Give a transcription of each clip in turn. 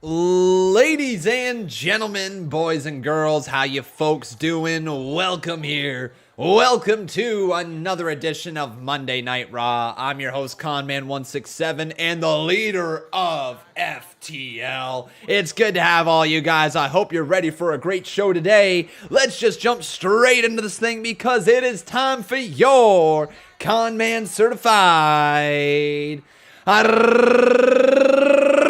Ladies and gentlemen, boys and girls, how you folks doing? Welcome here. Welcome to another edition of Monday Night Raw. I'm your host, Conman167, and the leader of FTL. It's good to have all you guys. I hope you're ready for a great show today. Let's just jump straight into this thing because it is time for your Conman Certified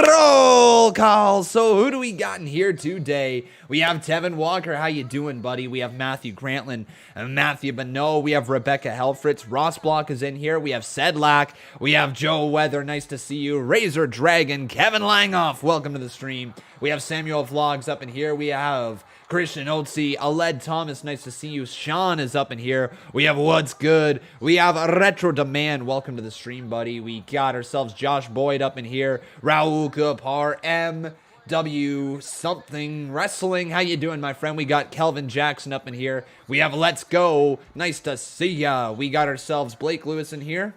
roll call. So who do we got in here today? We have Tevin Walker. How you doing, buddy? We have Matthew Grantland and Matthew Bonneau. We have Rebecca Helfritz. Ross Block is in here. We have Sedlak. We have Joe Weather. Nice to see you. Razor Dragon. Kevin Langoff. Welcome to the stream. We have Samuel Vlogs up in here. We have Christian Otzi, Aled Thomas, nice to see you. Sean is up in here. We have What's Good. We have Retro Demand. Welcome to the stream, buddy. We got ourselves Josh Boyd up in here. Raul Kapar, MW something wrestling. How you doing, my friend? We got Kelvin Jackson up in here. We have Let's Go. Nice to see ya. We got ourselves Blake Lewis in here.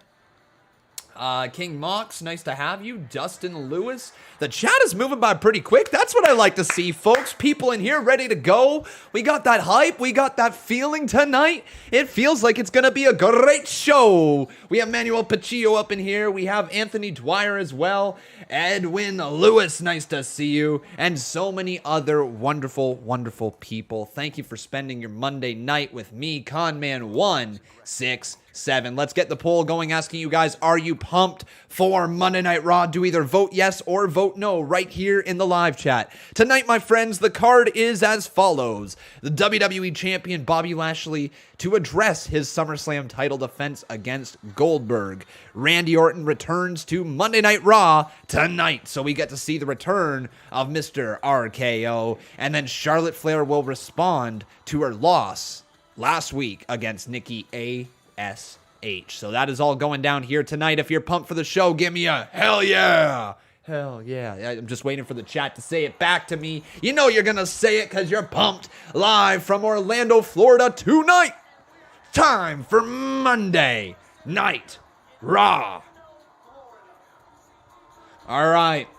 King Mox, nice to have you. Dustin Lewis. The chat is moving by pretty quick. That's what I like to see, folks. People in here ready to go. We got that hype. We got that feeling tonight. It feels like it's going to be a great show. We have Manuel Pacillo up in here. We have Anthony Dwyer as well. Edwin Lewis, nice to see you. And so many other wonderful, wonderful people. Thank you for spending your Monday night with me, Conman167. Let's get the poll going, asking you guys, are you pumped for Monday Night Raw? Do either vote yes or vote no right here in the live chat. Tonight, my friends, the card is as follows. The WWE Champion Bobby Lashley to address his SummerSlam title defense against Goldberg. Randy Orton returns to Monday Night Raw tonight, so we get to see the return of Mr. RKO. And then Charlotte Flair will respond to her loss last week against Nikki A.S.H. So that is all going down here tonight. If you're pumped for the show, give me a hell yeah. Hell yeah. I'm just waiting for the chat to say it back to me. You know you're going to say it because you're pumped. Live from Orlando, Florida tonight. Time for Monday Night Raw. All right.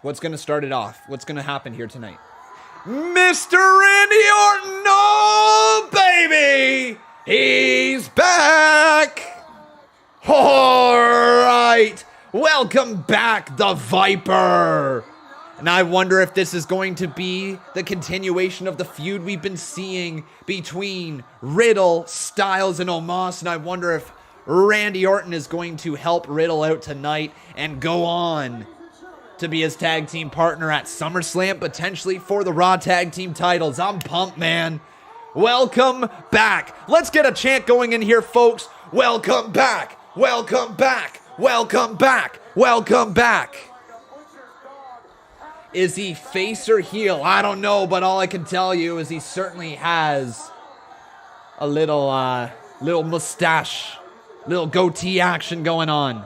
What's going to start it off? What's going to happen here tonight? Mr. Randy Orton, oh baby, he's back. All right, welcome back, the Viper. And I wonder if this is going to be the continuation of the feud we've been seeing between Riddle, Styles, and Omos. And I wonder if Randy Orton is going to help Riddle out tonight and go on to be his tag team partner at SummerSlam, potentially for the Raw tag team titles. I'm pumped, man. Welcome back. Let's get a chant going in here, folks. Welcome back. Welcome back. Welcome back. Welcome back. Is he face or heel? I don't know, but all I can tell you is he certainly has a little mustache, little goatee action going on.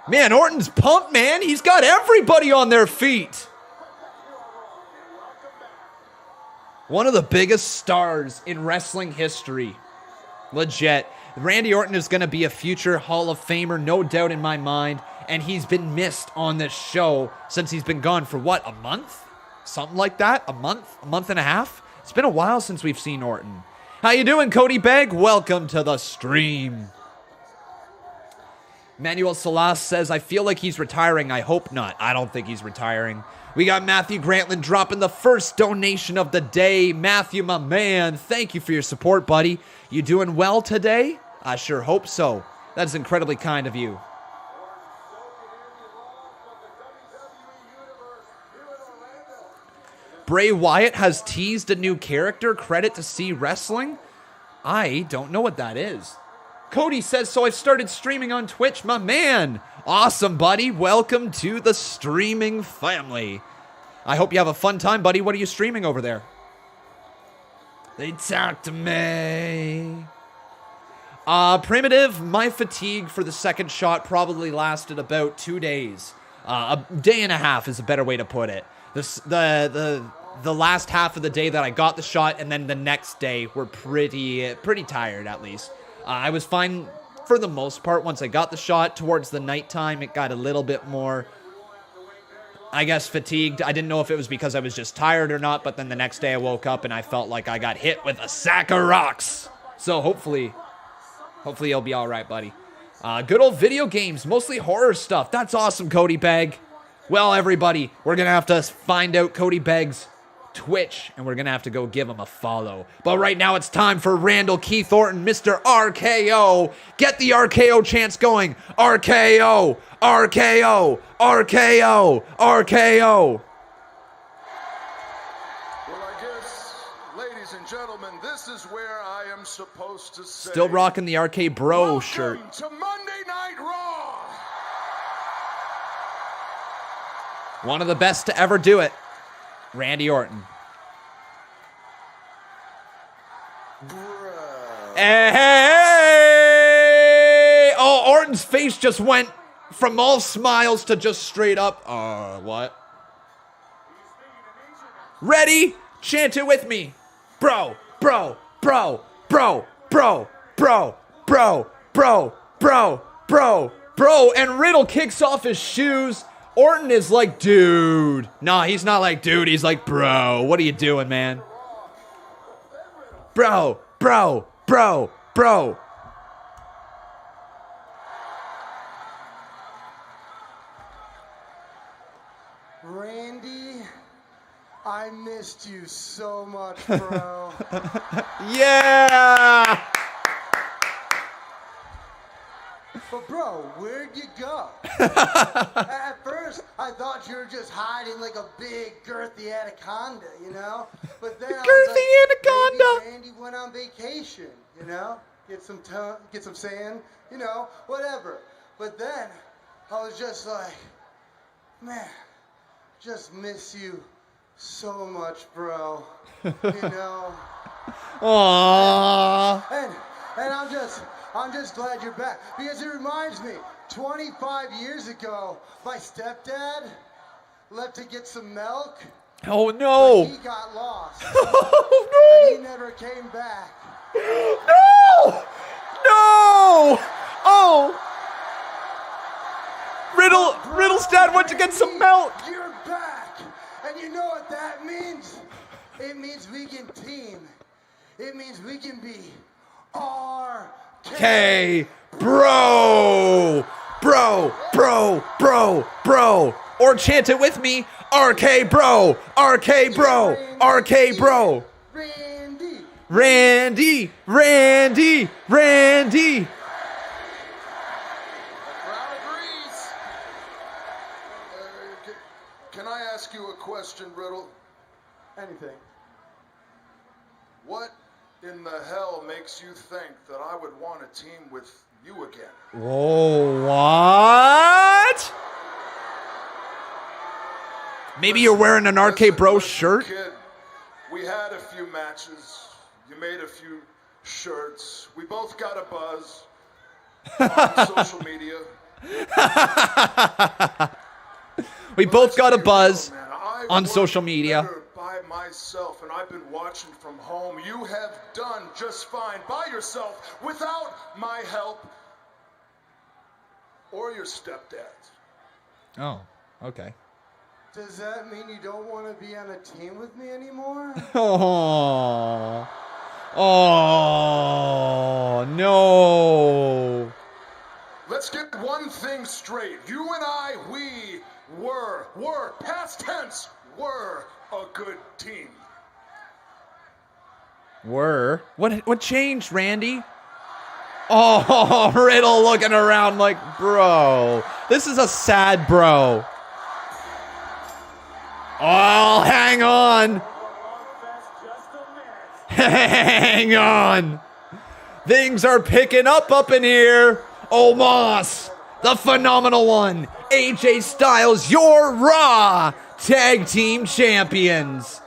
Man, Orton's pumped, man. He's got everybody on their feet. One of the biggest stars in wrestling history. Legit. Randy Orton is going to be a future Hall of Famer, no doubt in my mind. And he's been missed on this show since he's been gone for what, a month? Something like that? A month and a half? It's been a while since we've seen Orton. How you doing, Cody Begg? Welcome to the stream. Manuel Salas says, I feel like he's retiring. I hope not. I don't think he's retiring. We got Matthew Grantland dropping the first donation of the day. Matthew, my man, thank you for your support, buddy. You doing well today? I sure hope so. That's incredibly kind of you. Bray Wyatt has teased a new character. Credit to C Wrestling. I don't know what that is. Cody says, so I've started streaming on Twitch. My man. Awesome, buddy. Welcome to the streaming family. I hope you have a fun time, buddy. What are you streaming over there? They talk to me. Primitive, my fatigue for the second shot probably lasted about 2 days. A day and a half is a better way to put it. The last half of the day that I got the shot and then the next day were pretty tired, at least. I was fine for the most part. Once I got the shot towards the nighttime, it got a little bit more, I guess, fatigued. I didn't know if it was because I was just tired or not, but then the next day I woke up and I felt like I got hit with a sack of rocks. So hopefully you'll be all right, buddy. Good old video games, mostly horror stuff. That's awesome, Cody Begg. Well, everybody, we're going to have to find out Cody Begg's Twitch, and we're going to have to go give him a follow. But right now it's time for Randall Keith Orton, Mr. RKO. Get the RKO chants going. RKO, RKO, RKO, RKO. Well, I guess, ladies and gentlemen, this is where I am supposed to say. Still rocking the RK Bro shirt. Welcome to Monday Night Raw. One of the best to ever do it. Randy Orton. Hey! Oh, Orton's face just went from all smiles to just straight up. What? Ready? Chant it with me. Bro, bro, bro, bro, bro, bro, bro, bro, bro, bro, bro. And Riddle kicks off his shoes. Orton is like, dude. Nah, he's not like, dude. He's like, bro. What are you doing, man? Bro, bro, bro, bro. Randy, I missed you so much, bro. Yeah. But bro, where'd you go? At first, I thought you were just hiding like a big girthy anaconda, you know? But then I was like, anaconda. maybe Randy went on vacation, you know? Get some sand, you know, whatever. But then I was just like, man, just miss you so much, bro. You know? Aww. And I'm just glad you're back, because it reminds me, 25 years ago, my stepdad left to get some milk. Oh no. He got lost. Oh And he never came back. No. No. Oh. Riddle's dad went to get some milk. You're back. And you know what that means? It means we can team. It means we can be RK Bro. Bro, bro, bro, bro. Or chant it with me. RK Bro. RK Bro. RK Bro. Randy. Randy. Randy. Randy. Crowd agrees. Can I ask you a question, Riddle? Anything. What in the hell makes you think that I would want to team with you again? Whoa, what? Maybe you're wearing an RK Bro shirt? Kid, we had a few matches. You made a few shirts. We both got a buzz on social media. We both got a buzz Man, on social media. By myself, and I've been watching from home. You have done just fine by yourself without my help or your stepdad's. Oh, okay. Does that mean you don't want to be on a team with me anymore? Oh. Oh, no. Let's get one thing straight. You and I, we were past tense, were a good team. What changed, Randy? Oh, Riddle looking around like, bro. This is a sad bro. Oh, hang on. Hang on. Things are picking up in here. Omos, the phenomenal one. AJ Styles, your Raw Tag Team Champions.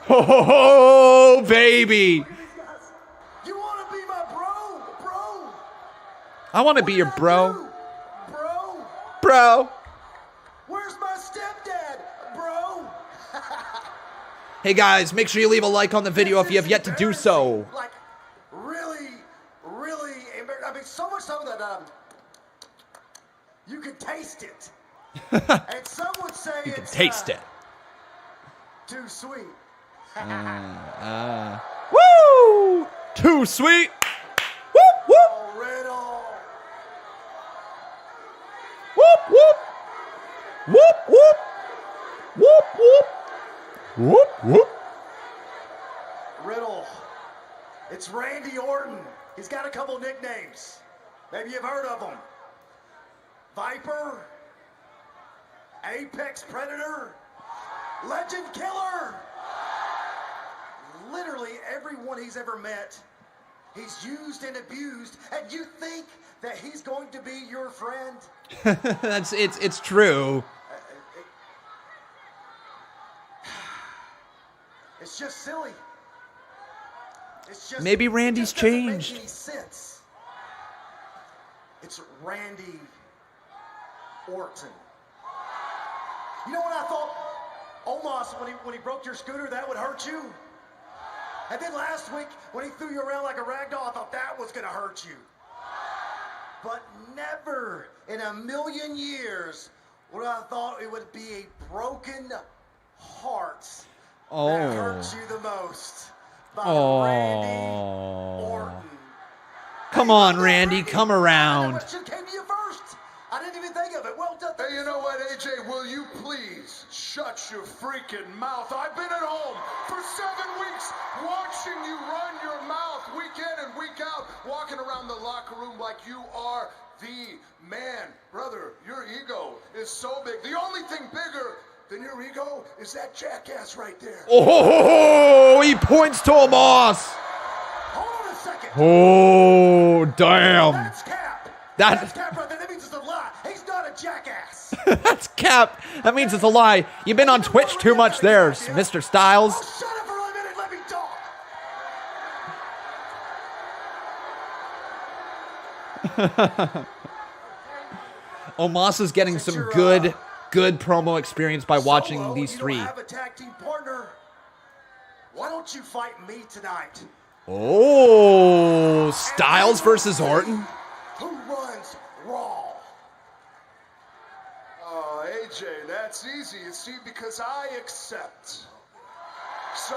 Oh, baby. You want to be my bro? I want to be your bro. Bro? Bro. Where's my stepdad, bro? Hey guys, make sure you leave a like on the video if you have yet to do so. Like, really, I mean, so much so that you can taste it. And some would say You can it's taste it. too sweet. Woo! Too sweet. Whoop, whoop. Oh, Riddle. Whoop, whoop. Whoop, whoop. Whoop, whoop. Whoop, whoop. Riddle. It's Randy Orton. He's got a couple nicknames. Maybe you've heard of them. Viper. Apex Predator. Legend Killer. Literally everyone he's ever met, he's used and abused, and you think that he's going to be your friend? It's true. It's just silly. It's just Maybe Randy's it just doesn't changed. Make any sense. It's Randy Orton. You know what I thought? Omos, when he broke your scooter, that would hurt you. And then last week, when he threw you around like a rag doll, I thought that was gonna hurt you. But never in a million years would I thought it would be a broken heart that hurts you the most. By Randy Orton. Come on, Randy, come around. That question came to you first. I didn't even think of it. Well done. Hey, you know what, AJ? Will you please shut your freaking mouth? I've been at home for 7 weeks watching you run your mouth week in and week out, walking around the locker room like you are the man. Brother, your ego is so big. The only thing bigger than your ego is that jackass right there. Oh, he points to Omos. Hold on a second. Oh, damn. That's Cap. That- That's Cap right there. That means it's a lie. He's not a jackass. That's Cap. That means it's a lie. You've been on Twitch too much there, Mr. Styles. Oh, shut up for a minute. Let me talk. Omos is getting some good promo experience by watching Solo, these you three. don't have a tag team partner. Why don't you fight me tonight? Oh, Styles versus Orton. Who runs Raw? Oh, AJ, that's easy. You see, because I accept. So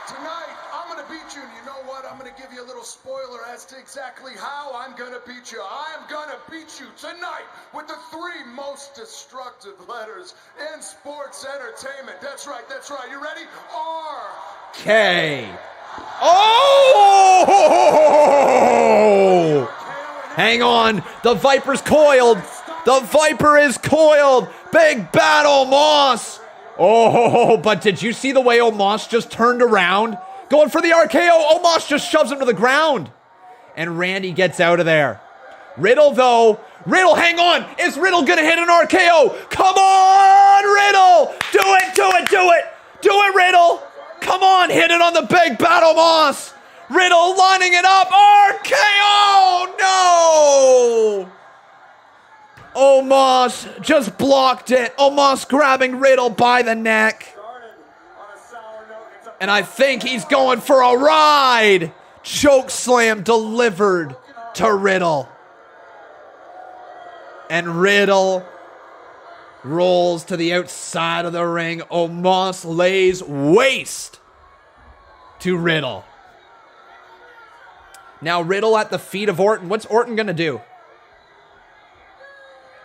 tonight, I'm going to beat you. And you know what? I'm going to give you a little spoiler as to exactly how I'm going to beat you. I am going to beat you tonight with the 3 most destructive letters in sports entertainment. That's right. You ready? R. K. Oh! Hang on. The Viper's coiled. The Viper is coiled. Big bad Omos. Oh, but did you see the way Omos just turned around? Going for the RKO. Omos just shoves him to the ground. And Randy gets out of there. Riddle, though. Riddle, hang on. Is Riddle going to hit an RKO? Come on, Riddle. Do it. Do it, Riddle. Come on, hit it on the big bad Omos. Riddle lining it up. RKO, no. Omos just blocked it. Omos grabbing Riddle by the neck. And I think he's going for a ride. Choke slam delivered to Riddle. And Riddle rolls to the outside of the ring. Omos lays waste to Riddle. Now Riddle at the feet of Orton. What's Orton going to do?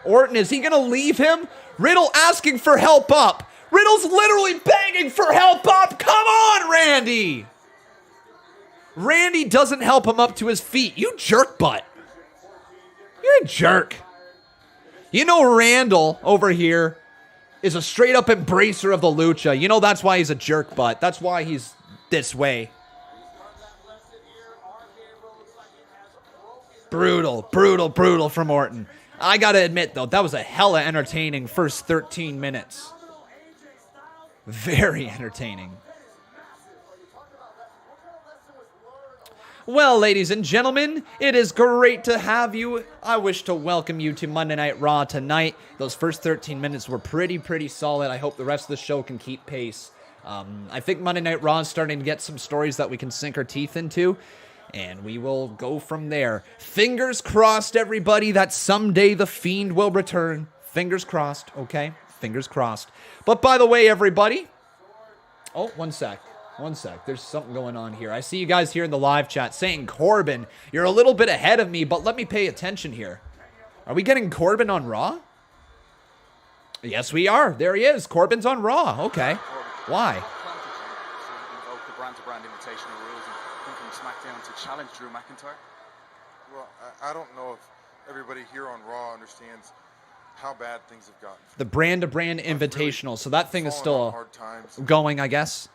Orton, is he going to leave him? Riddle asking for help up. Riddle's literally begging for help up. Come on, Randy. Randy doesn't help him up to his feet. You jerk butt. You're a jerk. You know Randall over here is a straight up embracer of the lucha. You know that's why he's a jerk butt. That's why he's this way. Brutal from Orton. I gotta admit, though, that was a hella entertaining first 13 minutes. Very entertaining. Well, ladies and gentlemen, it is great to have you. I wish to welcome you to Monday Night Raw tonight. Those first 13 minutes were pretty solid. I hope the rest of the show can keep pace. I think Monday Night Raw is starting to get some stories that we can sink our teeth into. And we will go from there. Fingers crossed, everybody, that someday the Fiend will return. Fingers crossed, okay? Fingers crossed. But by the way, everybody... Oh, one sec. There's something going on here. I see you guys here in the live chat saying, Corbin, you're a little bit ahead of me, but let me pay attention here. Are we getting Corbin on Raw? Yes, we are. There he is. Corbin's on Raw. Okay. Why? The brand-to-brand invitational rules and come from SmackDown to challenge Drew McIntyre? Well, I don't know if everybody here on Raw understands how bad things have gotten. The brand-to-brand invitational. So that thing is still hard times. going, I guess.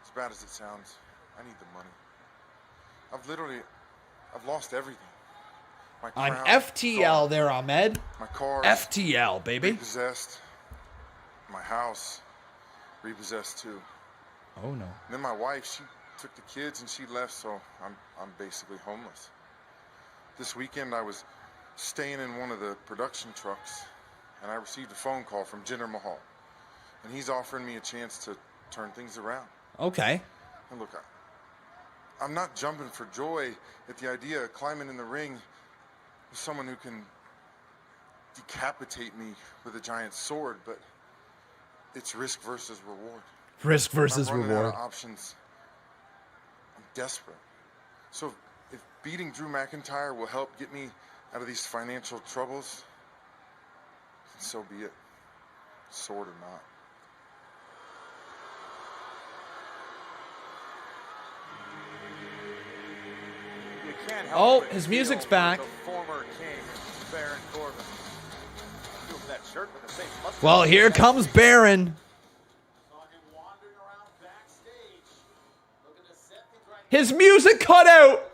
As bad as it sounds, I need the money. I've lost everything. My I'm crown, FTL gone. there, Ahmed. My car. FTL, baby. Repossessed. My house. Repossessed too. Oh, no. And then my wife, she took the kids and she left, so I'm basically homeless. This weekend I was staying in one of the production trucks and I received a phone call from Jinder Mahal. And he's offering me a chance to turn things around. Okay. And look, I'm not jumping for joy at the idea of climbing in the ring with someone who can decapitate me with a giant sword, but it's risk versus reward. Risk versus I'm running reward. out of options. I'm desperate. So if beating Drew McIntyre will help get me out of these financial troubles, then so be it. Sword or not. You can't help Oh, but his feel music's for back. The former king, Baron Corbin. Feel for that shirt with the same mustache. Well, here comes Baron. His music cut out.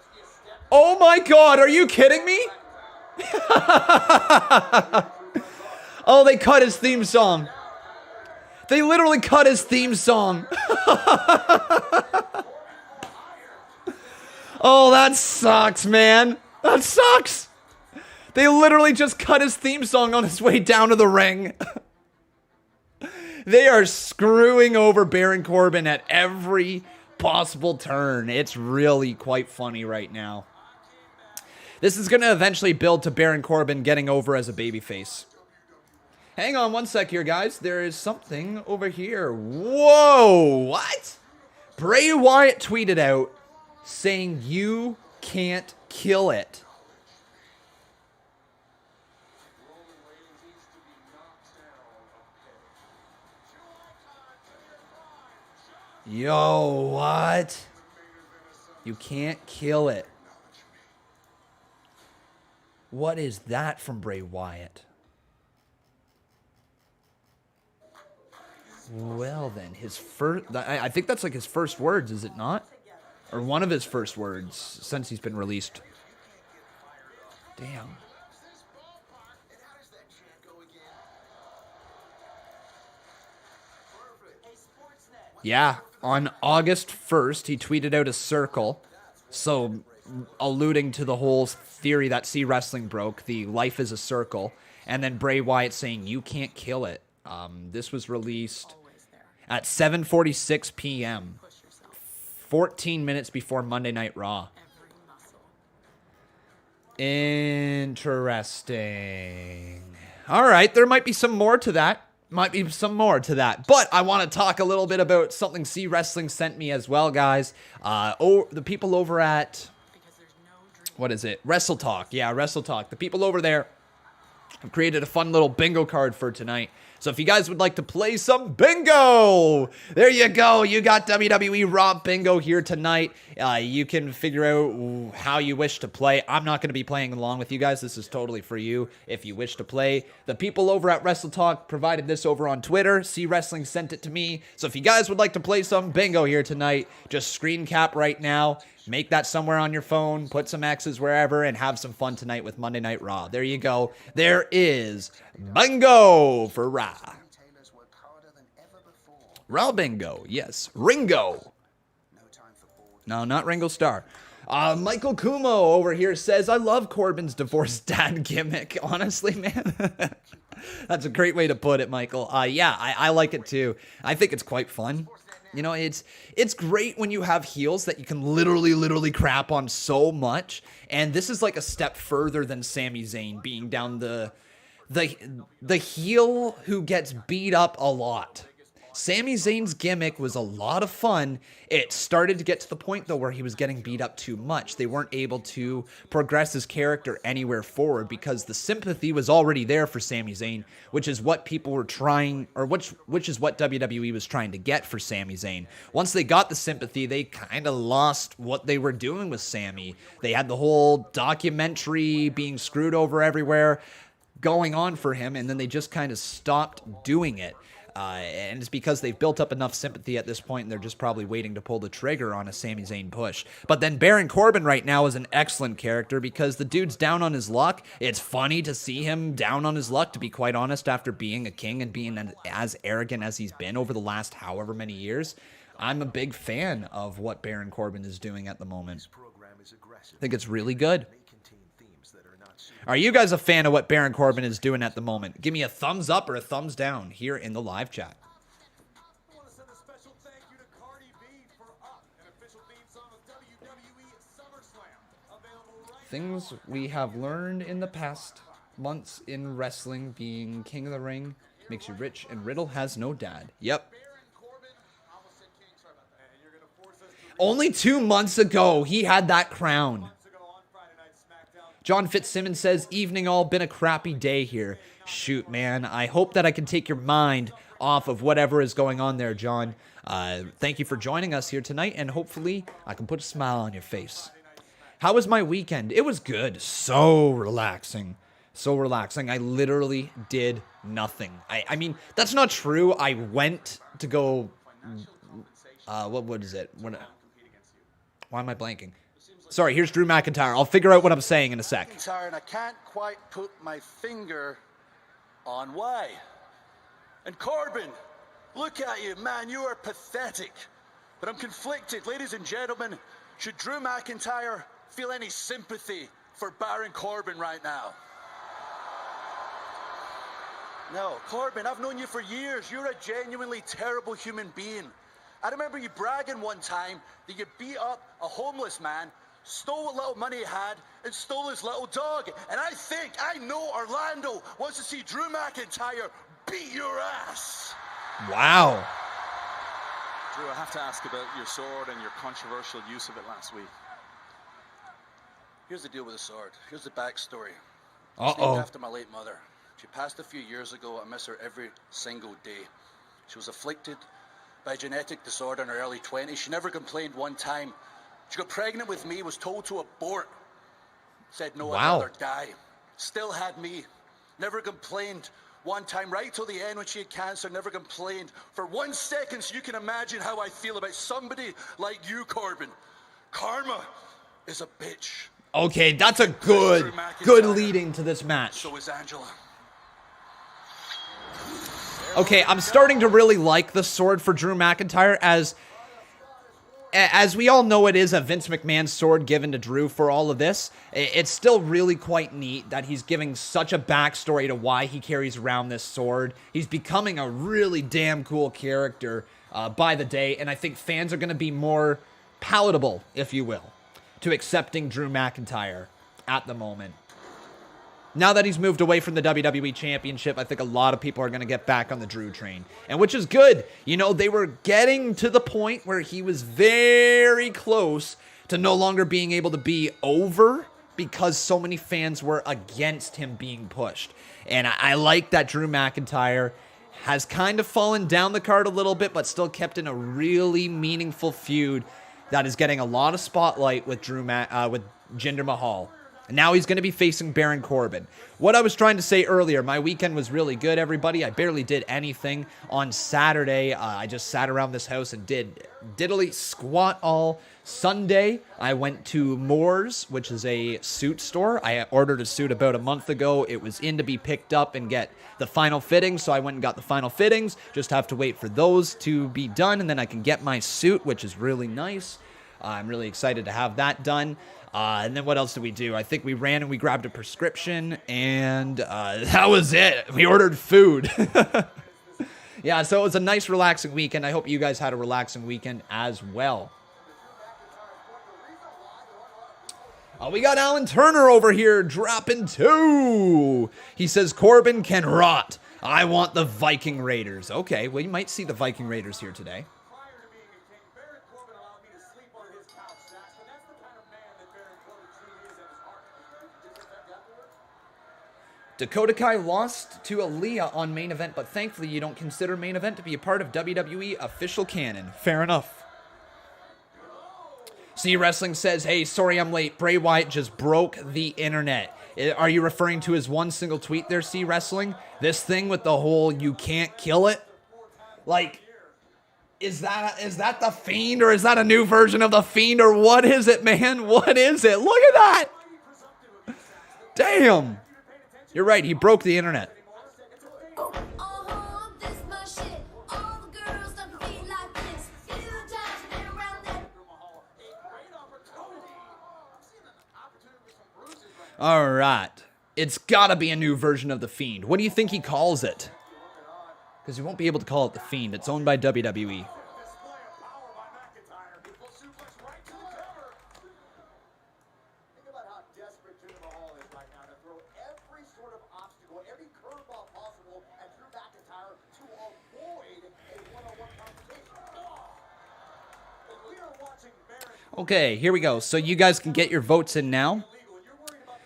Oh my God, are you kidding me? Oh, they cut his theme song. They literally cut his theme song. Oh, that sucks, man. That sucks. They literally just cut his theme song on his way down to the ring. They are screwing over Baron Corbin at every possible turn. It's really quite funny right now. This is going to eventually build to Baron Corbin getting over as a babyface. Hang on one sec here, guys. There is something over here. Whoa, what? Bray Wyatt tweeted out saying you can't kill it. Yo, what? You can't kill it. What is that from Bray Wyatt? Well then, his first... I think that's like his first words, is it not? Or one of his first words since he's been released. Damn. Yeah, on August 1st, he tweeted out a circle. So, alluding to the whole theory that C Wrestling broke, the life is a circle. And then Bray Wyatt saying, you can't kill it. This was released at 7:46 p.m. 14 minutes before Monday Night Raw. Interesting. All right, there might be some more to that. But I want to talk a little bit about something C Wrestling sent me as well, guys. The people over at... What is it? Wrestle Talk. Yeah, Wrestle Talk. The people over there have created a fun little bingo card for tonight. So if you guys would like to play some bingo, there you go. You got WWE RAW bingo here tonight. You can figure out how you wish to play. I'm not going to be playing along with you guys. This is totally for you if you wish to play. The people over at Wrestle Talk provided this over on Twitter. C Wrestling sent it to me. So if you guys would like to play some bingo here tonight, just screen cap right now. Make that somewhere on your phone, put some X's wherever, and have some fun tonight with Monday Night Raw. There you go. There is bingo for Raw. Raw bingo, yes. Ringo. No, not Ringo Starr. Michael Kumo over here says, I love Corbin's divorced dad gimmick. Honestly, man. That's a great way to put it, Michael. Yeah, I like it too. I think it's quite fun. You know, it's great when you have heels that you can literally crap on so much. And this is like a step further than Sami Zayn being down the heel who gets beat up a lot. Sami Zayn's gimmick was a lot of fun. It started to get to the point, though, where he was getting beat up too much. They weren't able to progress his character anywhere forward because the sympathy was already there for Sami Zayn, which is what people were trying, or which is what WWE was trying to get for Sami Zayn. Once they got the sympathy, they kind of lost what they were doing with Sami. They had the whole documentary being screwed over everywhere going on for him, and then they just kind of stopped doing it. And it's because they've built up enough sympathy at this point, and they're just probably waiting to pull the trigger on a Sami Zayn push. But then Baron Corbin right now is an excellent character because the dude's down on his luck. It's funny to see him down on his luck, to be quite honest, after being a king and being as arrogant as he's been over the last however many years. I'm a big fan of what Baron Corbin is doing at the moment. I think it's really good. Are you guys a fan of what Baron Corbin is doing at the moment? Give me a thumbs up or a thumbs down here in the live chat. I want to send a special thank you to Cardi B for Up, an official theme song of WWE SummerSlam. Available right Things we have learned in the past months in wrestling, being King of the Ring makes you rich, and Riddle has no dad. Yep. Only 2 months ago, he had that crown. John Fitzsimmons says, evening all, been a crappy day here. Shoot, man, I hope that I can take your mind off of whatever is going on there, John. Thank you for joining us here tonight, and hopefully I can put a smile on your face. How was my weekend? It was good. So relaxing. So relaxing. I literally did nothing. I mean, that's not true. I went to go... what is it? Why am I blanking? Sorry, here's Drew McIntyre. I'll figure out what I'm saying in a sec. McIntyre, and I can't quite put my finger on why. And Corbin, look at you, man, you are pathetic. But I'm conflicted. Ladies and gentlemen, should Drew McIntyre feel any sympathy for Baron Corbin right now? No, Corbin, I've known you for years. You're a genuinely terrible human being. I remember you bragging one time that you beat up a homeless man, stole what little money he had, and stole his little dog. And I know Orlando wants to see Drew McIntyre beat your ass. Wow. Drew, I have to ask about your sword and your controversial use of it last week. Here's the deal with the sword. Here's the backstory. Uh-oh. It's named after my late mother. She passed a few years ago. I miss her every single day. She was afflicted by a genetic disorder in her early 20s. She never complained one time. She got pregnant with me, was told to abort. Said no, I'd rather die. Still had me. Never complained one time, right till the end when she had cancer. Never complained for 1 second, so you can imagine how I feel about somebody like you, Corbin. Karma is a bitch. Okay, that's a good leading to this match. So is Angela. Okay, I'm starting to really like the sword for Drew McIntyre as we all know, it is a Vince McMahon sword given to Drew for all of this. It's still really quite neat that he's giving such a backstory to why he carries around this sword. He's becoming a really damn cool character by the day, and I think fans are going to be more palatable, if you will, to accepting Drew McIntyre at the moment. Now that he's moved away from the WWE Championship, I think a lot of people are going to get back on the Drew train, and which is good. You know, they were getting to the point where he was very close to no longer being able to be over because so many fans were against him being pushed. And I like that Drew McIntyre has kind of fallen down the card a little bit, but still kept in a really meaningful feud that is getting a lot of spotlight with with Jinder Mahal. And now he's going to be facing Baron Corbin. What I was trying to say earlier, my weekend was really good, everybody. I barely did anything on Saturday. I just sat around this house and did diddly squat all. Sunday, I went to Moore's, which is a suit store. I ordered a suit about a month ago. It was in to be picked up and get the final fittings, so I went and got the final fittings. Just have to wait for those to be done, and then I can get my suit, which is really nice. I'm really excited to have that done. And then what else did we do? I think we ran and we grabbed a prescription, and that was it. We ordered food. Yeah, so it was a nice, relaxing weekend. I hope you guys had a relaxing weekend as well. We got Alan Turner over here dropping 2. He says, Corbin can rot. I want the Viking Raiders. Okay, well, you might see the Viking Raiders here today. Dakota Kai lost to Aaliyah on main event, but thankfully you don't consider main event to be a part of WWE official canon. Fair enough. C Wrestling says, hey, sorry I'm late. Bray Wyatt just broke the internet. Are you referring to his one single tweet there, C Wrestling? This thing with the whole you can't kill it? Like, is that the Fiend, or is that a new version of the Fiend, or what is it, man? What is it? Look at that. Damn. You're right, he broke the internet. All right. It's got to be a new version of The Fiend. What do you think he calls it? Because he won't be able to call it The Fiend. It's owned by WWE. Okay, here we go. So you guys can get your votes in now.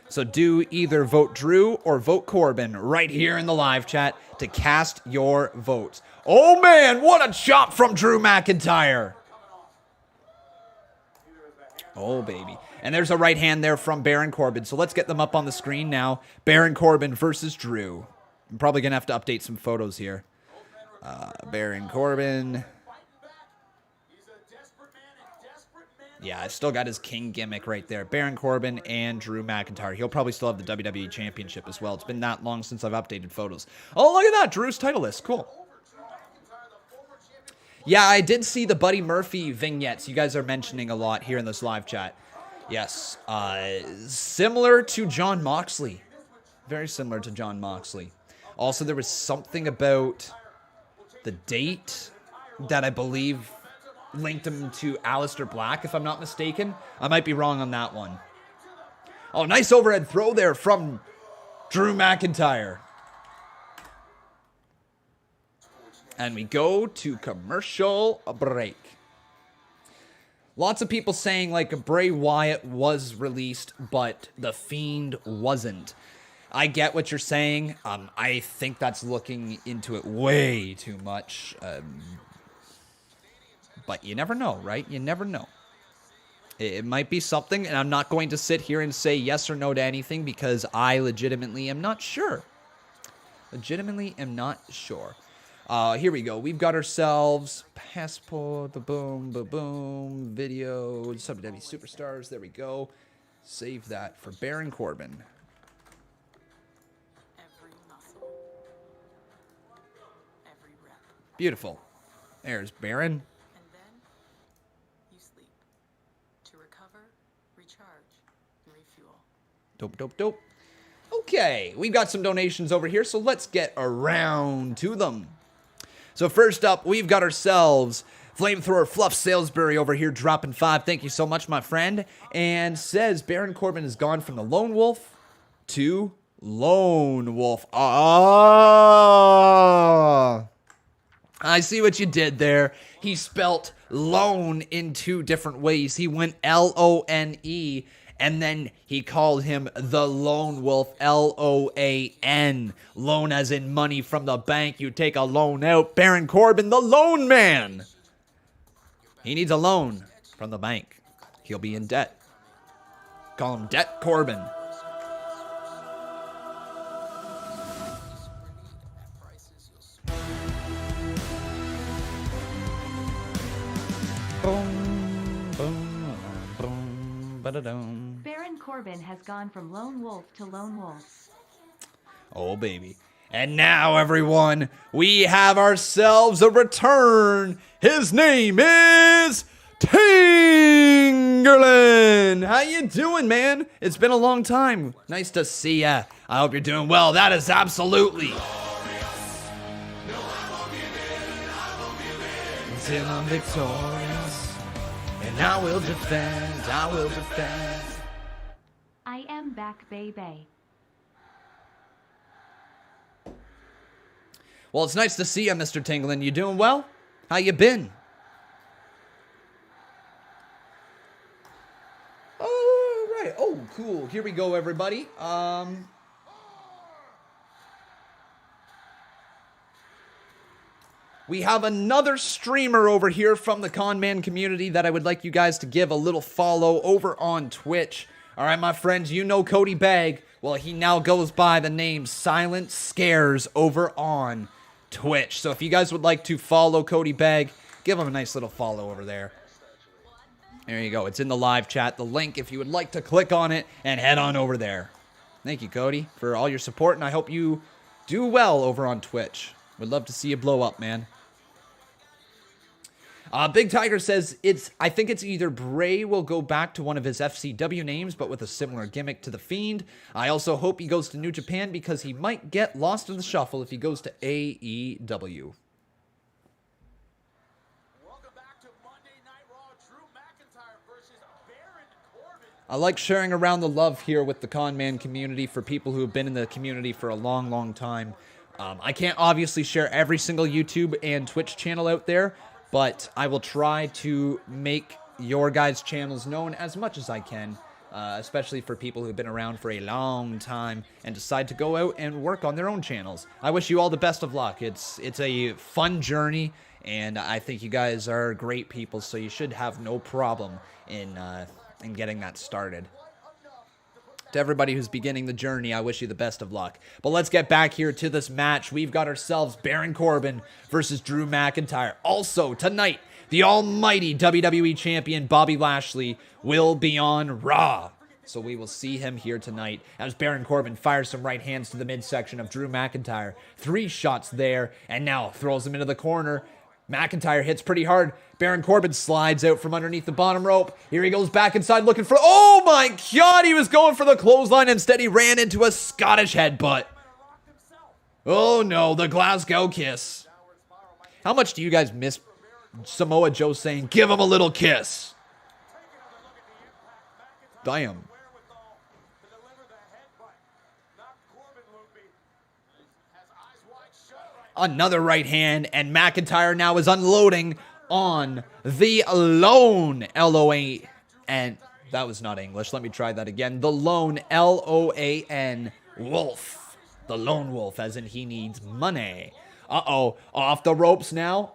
So do either vote Drew or vote Corbin right here in the live chat to cast your votes. Oh man, what a chop from Drew McIntyre. Oh baby. And there's a right hand there from Baron Corbin. So let's get them up on the screen now. Baron Corbin versus Drew. I'm probably going to have to update some photos here. Baron Corbin. Yeah, I still got his king gimmick right there. Baron Corbin and Drew McIntyre. He'll probably still have the WWE Championship as well. It's been that long since I've updated photos. Oh, look at that. Drew's title list. Cool. Yeah, I did see the Buddy Murphy vignettes you guys are mentioning a lot here in this live chat. Yes. Similar to Jon Moxley. Very similar to Jon Moxley. Also, there was something about the date that I believe linked him to Aleister Black, if I'm not mistaken. I might be wrong on that one. Oh, nice overhead throw there from Drew McIntyre. And we go to commercial break. Lots of people saying, like, Bray Wyatt was released, but The Fiend wasn't. I get what you're saying. I think that's looking into it way too much. But you never know, right? You never know. It might be something, and I'm not going to sit here and say yes or no to anything because I legitimately am not sure. Legitimately am not sure. Here we go. We've got ourselves Passport, boom, boom, video, WWE Superstars. There we go. Save that for Baron Corbin. Every muscle, every rep. Beautiful. There's Baron. Dope, dope, dope. Okay, we've got some donations over here, so let's get around to them. So first up, we've got ourselves Flamethrower Fluff Salisbury over here dropping 5. Thank you so much, my friend. And says Baron Corbin has gone from the Lone Wolf to Lone Wolf. Ah, I see what you did there. He spelt lone in 2 different ways. He went L-O-N-E. And then he called him the Lone Wolf, L-O-A-N. Loan as in money from the bank. You take a loan out. Baron Corbin, the loan man. He needs a loan from the bank. He'll be in debt. Call him Debt Corbin. Boom, boom, boom, ba-da-dum. Baron Corbin has gone from Lone Wolf to Lone Wolf. Oh, baby. And now, everyone, we have ourselves a return. His name is Tingerlin. How you doing, man? It's been a long time. Nice to see ya. I hope you're doing well. That is absolutely till I'm victorious. And I will defend, I will defend. I am back, baby. Well, it's nice to see you, Mr. Tinglin. You doing well? How you been? Oh, right. Oh, cool. Here we go, everybody. We have another streamer over here from the Conman community that I would like you guys to give a little follow over on Twitch. All right, my friends, you know Cody Bagg. Well, he now goes by the name Silent Scares over on Twitch. So if you guys would like to follow Cody Bagg, give him a nice little follow over there. There you go. It's in the live chat. The link, if you would like to click on it and head on over there. Thank you, Cody, for all your support, and I hope you do well over on Twitch. Would love to see you blow up, man. Big Tiger says, I think it's either Bray will go back to one of his FCW names, but with a similar gimmick to The Fiend. I also hope he goes to New Japan because he might get lost in the shuffle if he goes to AEW. Welcome back to Monday Night Raw. Drew McIntyre versus Baron Corbin. I like sharing around the love here with the Conman community for people who have been in the community for a long, long time. I can't obviously share every single YouTube and Twitch channel out there, but I will try to make your guys' channels known as much as I can, especially for people who've been around for a long time and decide to go out and work on their own channels. I wish you all the best of luck. It's a fun journey, and I think you guys are great people, so you should have no problem in getting that started. To everybody who's beginning the journey, I wish you the best of luck. But let's get back here to this match. We've got ourselves Baron Corbin versus Drew McIntyre. Also, tonight, the almighty WWE Champion Bobby Lashley will be on Raw. So we will see him here tonight as Baron Corbin fires some right hands to the midsection of Drew McIntyre. 3 shots there, and now throws him into the corner. McIntyre hits pretty hard. Baron Corbin slides out from underneath the bottom rope. Here he goes back inside looking for... Oh my God, he was going for the clothesline. Instead, he ran into a Scottish headbutt. Oh no, the Glasgow kiss. How much do you guys miss Samoa Joe saying, give him a little kiss? Damn. Another right hand, and McIntyre now is unloading on the lone L-O-A-N. That was not English. Let me try that again. The lone L-O-A-N Wolf. The lone wolf, as in he needs money. Uh-oh. Off the ropes now.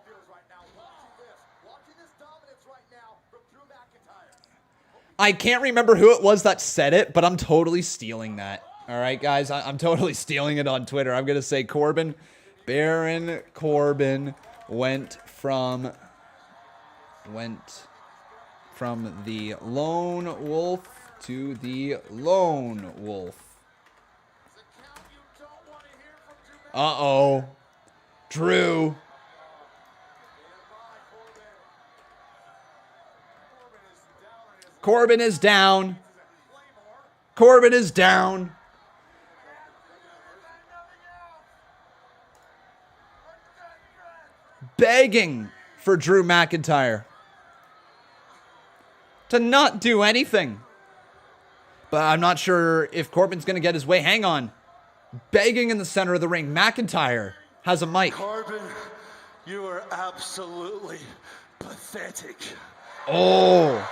I can't remember who it was that said it, but I'm totally stealing that. All right, guys? I'm totally stealing it on Twitter. I'm going to say Corbin... Baron Corbin went from the lone wolf to the lone wolf. Uh-oh. Drew. Corbin is down. Corbin is down. Begging for Drew McIntyre to not do anything. But I'm not sure if Corbin's going to get his way. Hang on. Begging in the center of the ring. McIntyre has a mic. Corbin, you are absolutely pathetic. Oh.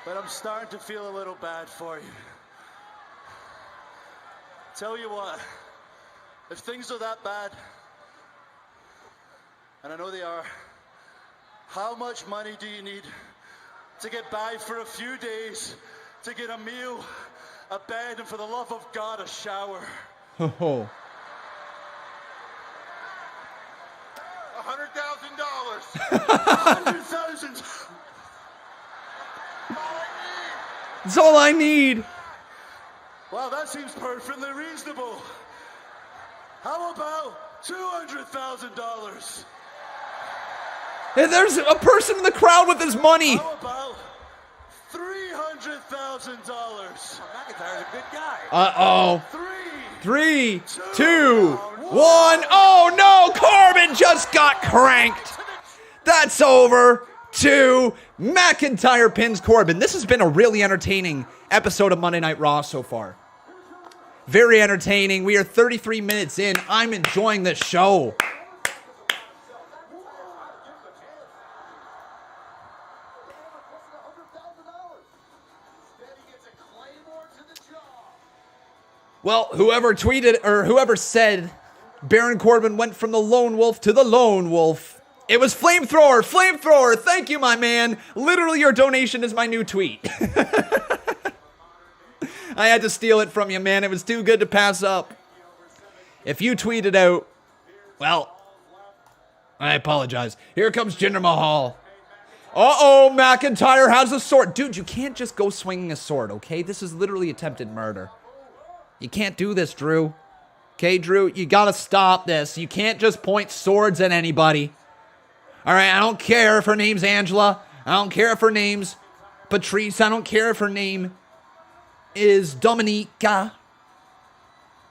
But I'm starting to feel a little bad for you. Tell you what, if things are that bad, and I know they are, how much money do you need to get by for a few days, to get a meal, a bed, and for the love of God, a shower? Oh. $100,000. 100,000. That's all I need. Well, that seems perfectly reasonable. How about $200,000? Hey, there's a person in the crowd with his money. How about $300,000? McIntyre's a good guy. Uh-oh. 3, 3, 2, Oh no, Corbin just got cranked. That's over. 2. McIntyre pins Corbin. This has been a really entertaining episode of Monday Night Raw so far. Very entertaining. We are 33 minutes in. I'm enjoying this show. Well, whoever tweeted or whoever said Baron Corbin went from the Lone Wolf to the Lone Wolf. It was Flamethrower. Flamethrower. Thank you, my man. Literally, your donation is my new tweet. I had to steal it from you, man. It was too good to pass up. If you tweet it out, well, I apologize. Here comes Jinder Mahal. Uh-oh, McIntyre has a sword. Dude, you can't just go swinging a sword, okay? This is literally attempted murder. You can't do this, Drew. Okay, Drew, you gotta stop this. You can't just point swords at anybody. All right, I don't care if her name's Angela. I don't care if her name's Patrice. I don't care if her name is Dominica.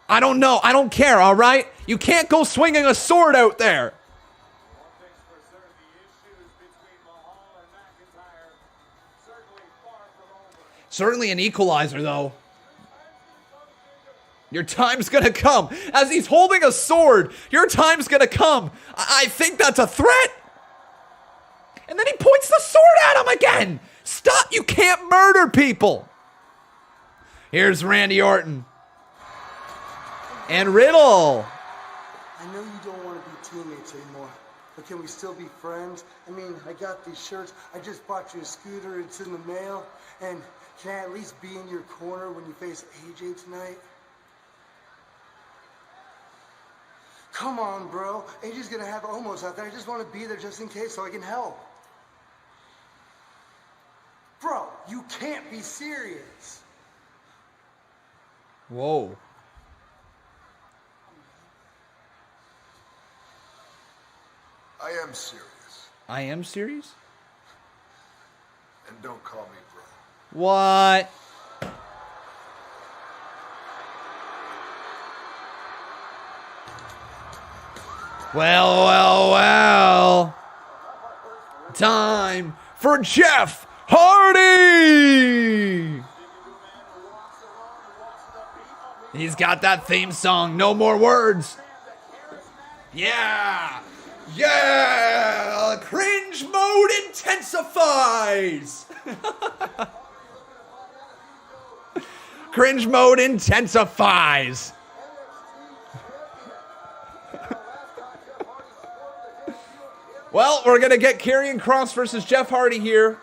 I don't know. I don't care, all right? You can't go swinging a sword out there. Certainly an equalizer, though. Your time's gonna come. As he's holding a sword, your time's gonna come. I think that's a threat. And then he points the sword at him again. Stop. You can't murder people. Here's Randy Orton. And Riddle. I know you don't want to be teammates anymore, but can we still be friends? I mean, I got these shirts. I just bought you a scooter. It's in the mail. And can I at least be in your corner when you face AJ tonight? Come on, bro. AJ's going to have almost out there. I just want to be there just in case so I can help. Bro, you can't be serious. Whoa. I am serious. I am serious? And don't call me bro. What? Well. Time for Jeff Hardy! He's got that theme song, no more words. Yeah! Cringe mode intensifies! Cringe mode intensifies! Well, we're going to get Karrion Kross versus Jeff Hardy here.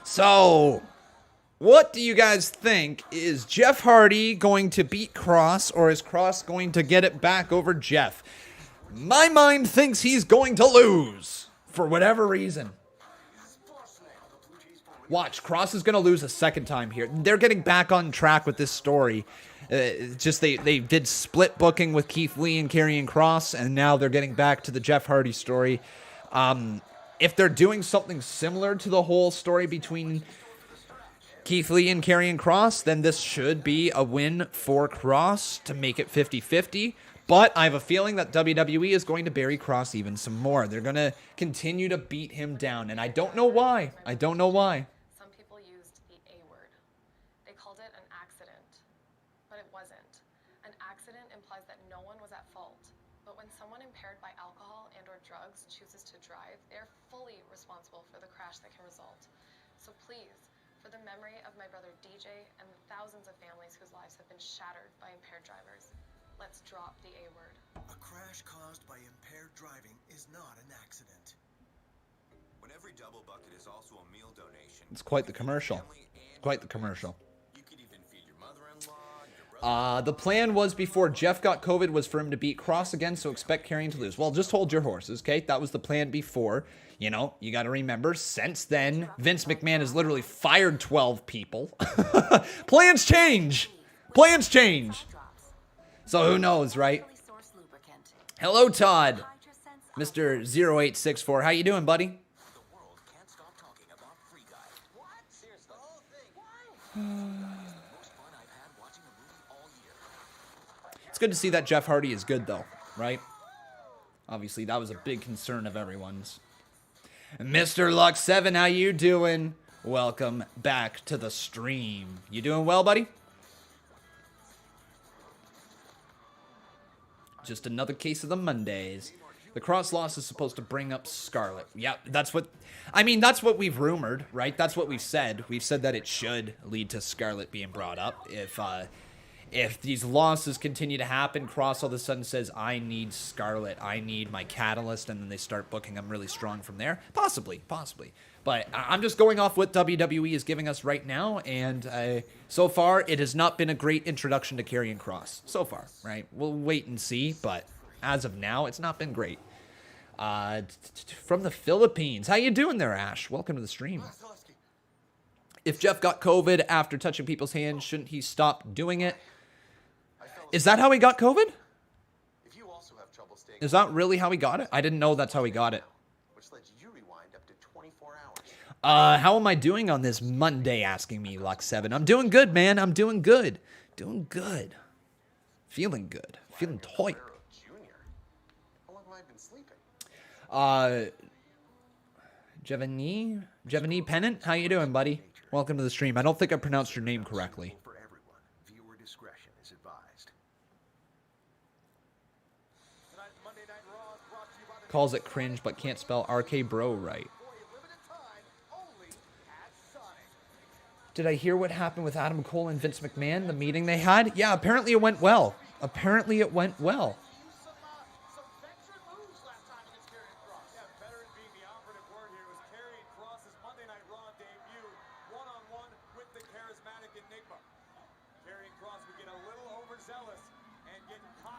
So, what do you guys think? Is Jeff Hardy going to beat Kross, or is Kross going to get it back over Jeff? My mind thinks he's going to lose, for whatever reason. Watch, Kross is going to lose a second time here. They're getting back on track with this story. Just they did split booking with Keith Lee and Karrion Kross, and now they're getting back to the Jeff Hardy story. If they're doing something similar to the whole story between Keith Lee and Karrion Kross, then this should be a win for Kross to make it 50-50. But I have a feeling that WWE is going to bury Kross even some more. They're going to continue to beat him down, and I don't know why. Some people used the A word. They called it an accident, but it wasn't. An accident implies that no one was at fault. But when someone impaired by alcohol and or drugs chooses to drive, they're fully responsible for the crash that can result. So please, for the memory of my brother DJ and the thousands of families whose lives have been shattered by impaired drivers, let's drop the A word. A crash caused by impaired driving is not an accident. When every double bucket is also a meal donation. It's quite the commercial. Quite the commercial. You could even feed your mother-in-law, The plan was before Jeff got COVID was for him to beat Kross again, so expect Karrion to lose. Well, just hold your horses, okay? That was the plan before. You know, you got to remember, since then, Vince McMahon has literally fired 12 people. Plans change. So who knows, right? Hello, Todd. Mr. 0864. How you doing, buddy? the world can't stop talking about Free Guy. What? Seriously, the whole thing. Why? Most fun I've had watching a movie all year. It's good to see that Jeff Hardy is good, though, right? Obviously, that was a big concern of everyone's. Mr. Lux7, how you doing? Welcome back to the stream. You doing well, buddy? Just another case of the Mondays. The cross loss is supposed to bring up Scarlett. Yeah, that's what... I mean, that's what we've rumored, right? That's what we've said. We've said that it should lead to Scarlett being brought up. If these losses continue to happen, Cross all of a sudden says, I need Scarlett, I need my catalyst, and then they start booking them really strong from there. Possibly. But I'm just going off what WWE is giving us right now, and so far, it has not been a great introduction to Karrion Kross. So far, right? We'll wait and see, but as of now, it's not been great. From the Philippines, how you doing there, Ash? Welcome to the stream. If Jeff got COVID after touching people's hands, shouldn't he stop doing it? Is that how he got COVID? Is that really how he got it? I didn't know that's how he got it. How am I doing on this Monday, asking me, Lux7? I'm doing good, man. I'm doing good. Doing good. Feeling good. Feeling tight. Jevani Pennant, how you doing, buddy? Welcome to the stream. I don't think I pronounced your name correctly. Calls it cringe, but can't spell RK Bro right. Did I hear what happened with Adam Cole and Vince McMahon, the meeting they had? Yeah, apparently it went well. Apparently it went well.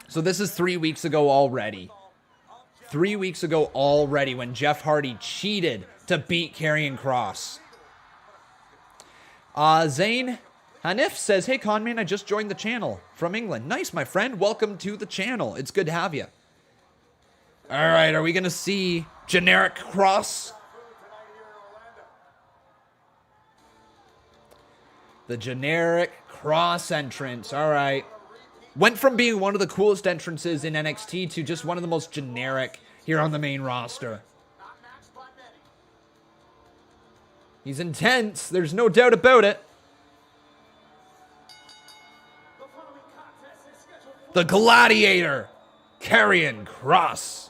So this is 3 weeks ago already. 3 weeks ago already when Jeff Hardy cheated to beat Karrion Kross. Zane Hanif says, hey, Conman, I just joined the channel from England. Nice, my friend. Welcome to the channel. It's good to have you. All right, are we going to see generic Kross? The generic Kross entrance. All right. Went from being one of the coolest entrances in NXT to just one of the most generic here on the main roster. He's intense. There's no doubt about it. The Gladiator, Karrion Kross.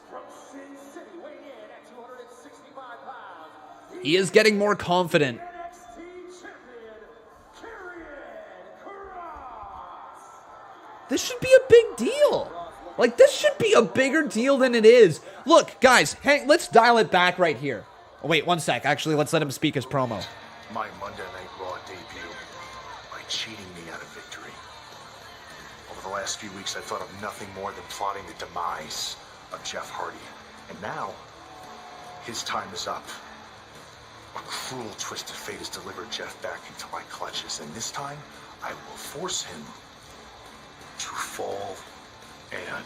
He is getting more confident. This should be a big deal. Like, this should be a bigger deal than it is. Look, guys, hey, let's dial it back right here. Oh, wait, one sec. Actually, let's let him speak his promo. My Monday Night Raw debut by cheating me out of victory. Over the last few weeks, I thought of nothing more than plotting the demise of Jeff Hardy. And now, his time is up. A cruel twist of fate has delivered Jeff back into my clutches, and this time, I will force him to fall and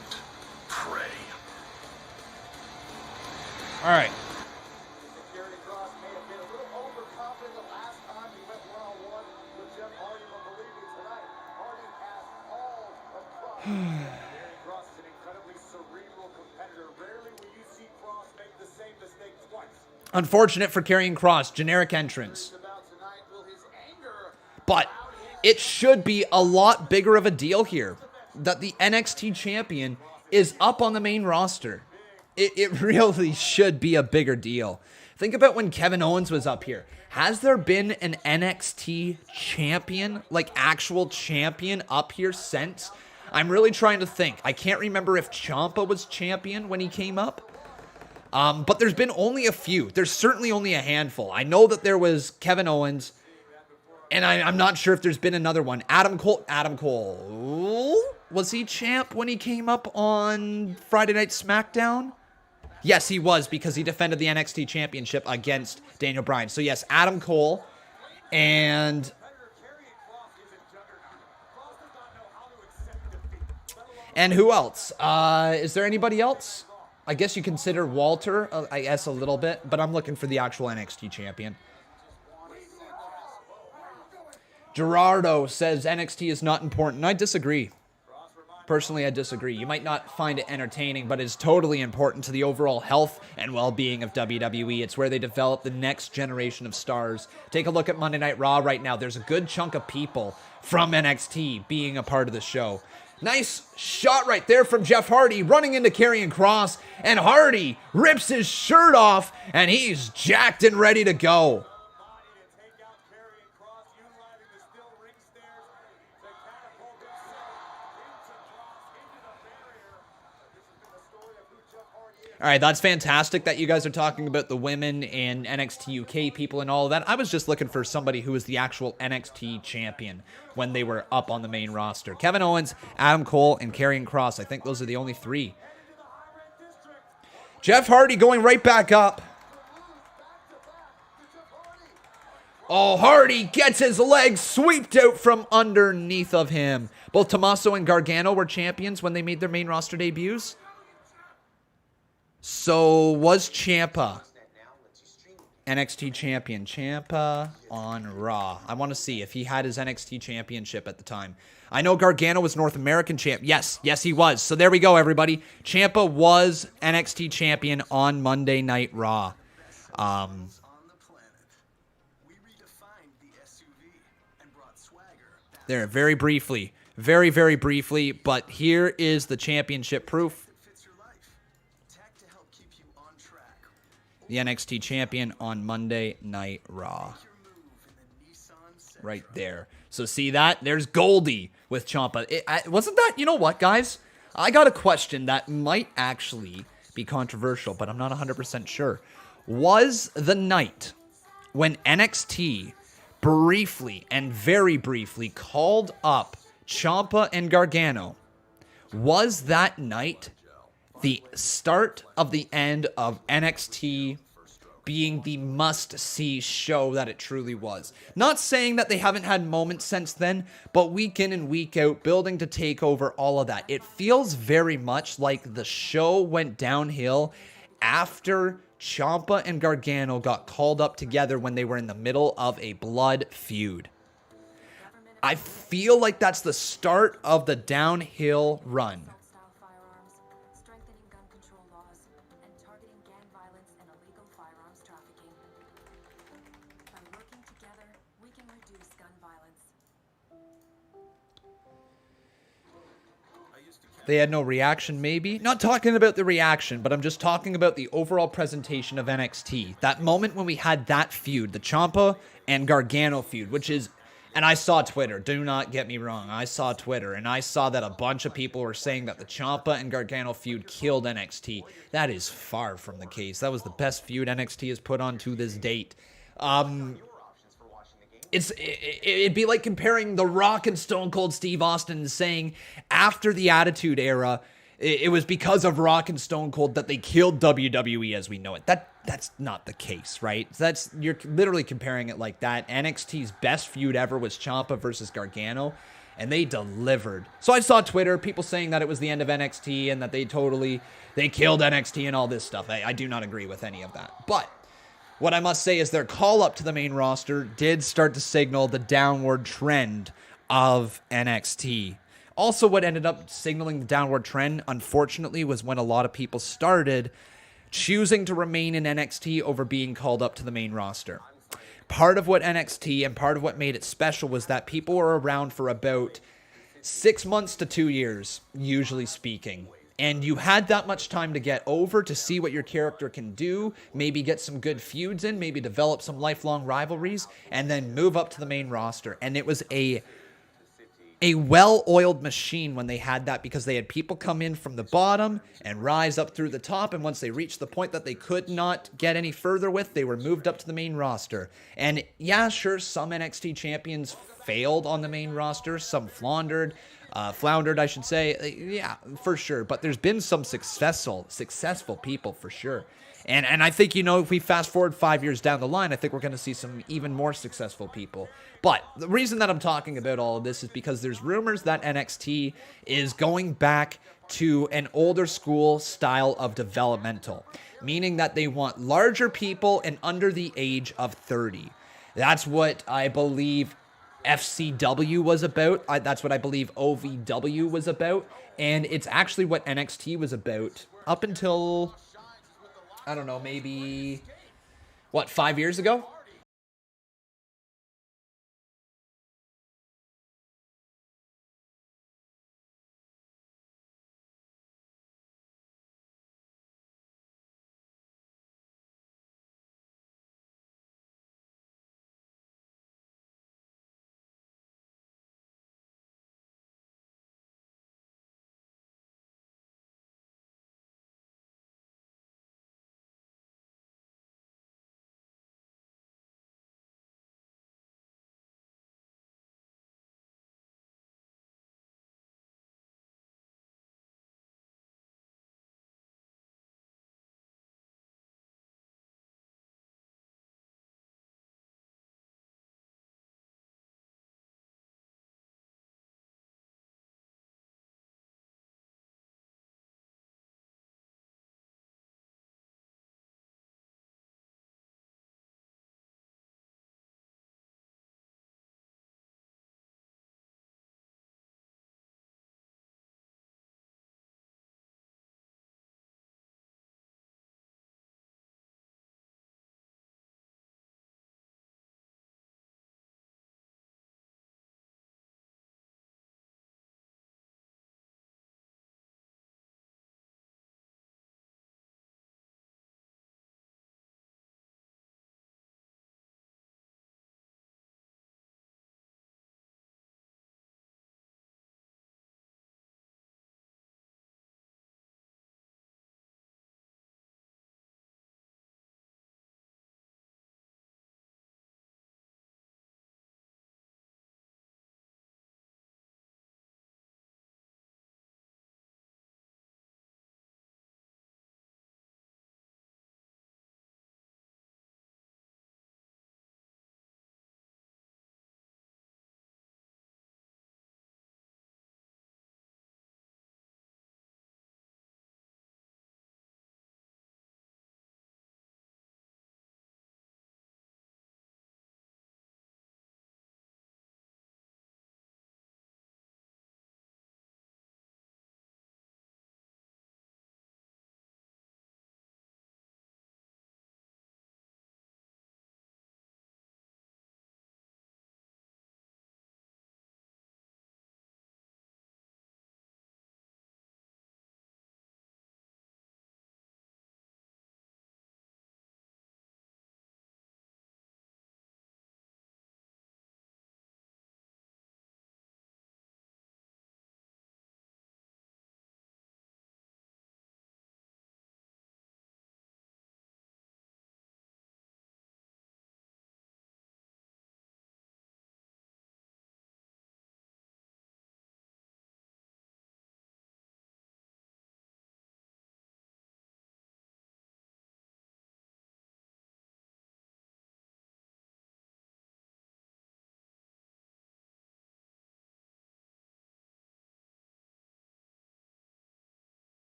pray. All right. Unfortunate for Karrion Kross, generic entrance. But it should be a lot bigger of a deal here that the NXT champion is up on the main roster. It really should be a bigger deal. Think about when Kevin Owens was up here. Has there been an NXT champion, like actual champion up here since? I'm really trying to think. I can't remember if Ciampa was champion when he came up. But there's been only a few. There's certainly only a handful. I know that there was Kevin Owens, and I'm not sure if there's been another one. Adam Cole. Was he champ when he came up on Friday Night SmackDown? Yes, he was, because he defended the NXT Championship against Daniel Bryan. So yes, Adam Cole and... And who else? Is there anybody else? I guess you consider Walter, I guess, a little bit, but I'm looking for the actual NXT champion. Gerardo says NXT is not important. I disagree. Personally, I disagree. You might not find it entertaining, but it's totally important to the overall health and well-being of WWE. It's where they develop the next generation of stars. Take a look at Monday Night Raw right now. There's a good chunk of people from NXT being a part of the show. Nice shot right there from Jeff Hardy running into Karrion Kross, and Hardy rips his shirt off, and he's jacked and ready to go. All right, that's fantastic that you guys are talking about the women and NXT UK people and all of that. I was just looking for somebody who was the actual NXT champion when they were up on the main roster. Kevin Owens, Adam Cole, and Karrion Kross. I think those are the only three. Jeff Hardy going right back up. Oh, Hardy gets his legs swept out from underneath of him. Both Tommaso and Gargano were champions when they made their main roster debuts. So was Ciampa NXT champion? Ciampa on Raw. I want to see if he had his NXT championship at the time. I know Gargano was North American champ. Yes, he was. So there we go, everybody. Ciampa was NXT champion on Monday Night Raw. There, very briefly. Very, very briefly. But here is the championship proof. The NXT champion on Monday Night Raw. Right there. So see that? There's Goldie with Ciampa. Wasn't that, you know what, guys? I got a question that might actually be controversial, but I'm not 100% sure. Was the night when NXT briefly and very briefly called up Ciampa and Gargano, was that night the start of the end of NXT being the must-see show that it truly was? Not saying that they haven't had moments since then, but week in and week out, building to take over, all of that. It feels very much like the show went downhill after Ciampa and Gargano got called up together when they were in the middle of a blood feud. I feel like that's the start of the downhill run. They had no reaction, maybe. Not talking about the reaction, but I'm just talking about the overall presentation of NXT. That moment when we had that feud, the Ciampa and Gargano feud, which is... And I saw Twitter, do not get me wrong. I saw Twitter, and I saw that a bunch of people were saying that the Ciampa and Gargano feud killed NXT. That is far from the case. That was the best feud NXT has put on to this date. It'd be like comparing The Rock and Stone Cold Steve Austin and saying after the Attitude Era, it was because of Rock and Stone Cold that they killed WWE as we know it. That's not the case, right? You're literally comparing it like that. NXT's best feud ever was Ciampa versus Gargano, and they delivered. So I saw Twitter, people saying that it was the end of NXT and that they killed NXT and all this stuff. I do not agree with any of that. But what I must say is their call up to the main roster did start to signal the downward trend of NXT. Also, what ended up signaling the downward trend, unfortunately, was when a lot of people started choosing to remain in NXT over being called up to the main roster. Part of what NXT and part of what made it special was that people were around for about 6 months to 2 years, usually speaking. And you had that much time to get over, to see what your character can do, maybe get some good feuds in, maybe develop some lifelong rivalries, and then move up to the main roster. And it was a well-oiled machine when they had that, because they had people come in from the bottom and rise up through the top, and once they reached the point that they could not get any further with, they were moved up to the main roster. And yeah, sure, some NXT champions failed on the main roster, some floundered, I should say. Yeah, for sure. But there's been some successful people for sure. And I think, if we fast forward 5 years down the line, I think we're going to see some even more successful people. But the reason that I'm talking about all of this is because there's rumors that NXT is going back to an older school style of developmental, meaning that they want larger people and under the age of 30. That's what I believe FCW was about. That's what I believe OVW was about. And it's actually what NXT was about up until, I don't know, maybe, what, 5 years ago?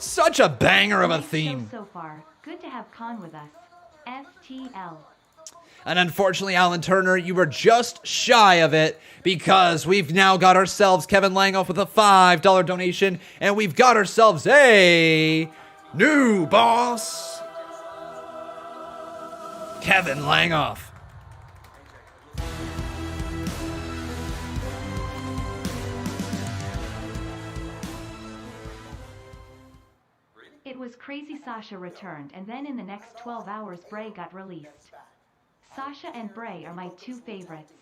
Such a banger of a Nice theme. show so far. Good to have Khan with us. STL. And unfortunately, Alan Turner, you were just shy of it because we've now got ourselves Kevin Langoff with a $5 donation, and we've got ourselves a new boss, Kevin Langoff. It was crazy. Sasha returned, and then in the next 12 hours Bray got released. Sasha and Bray are my two favorites.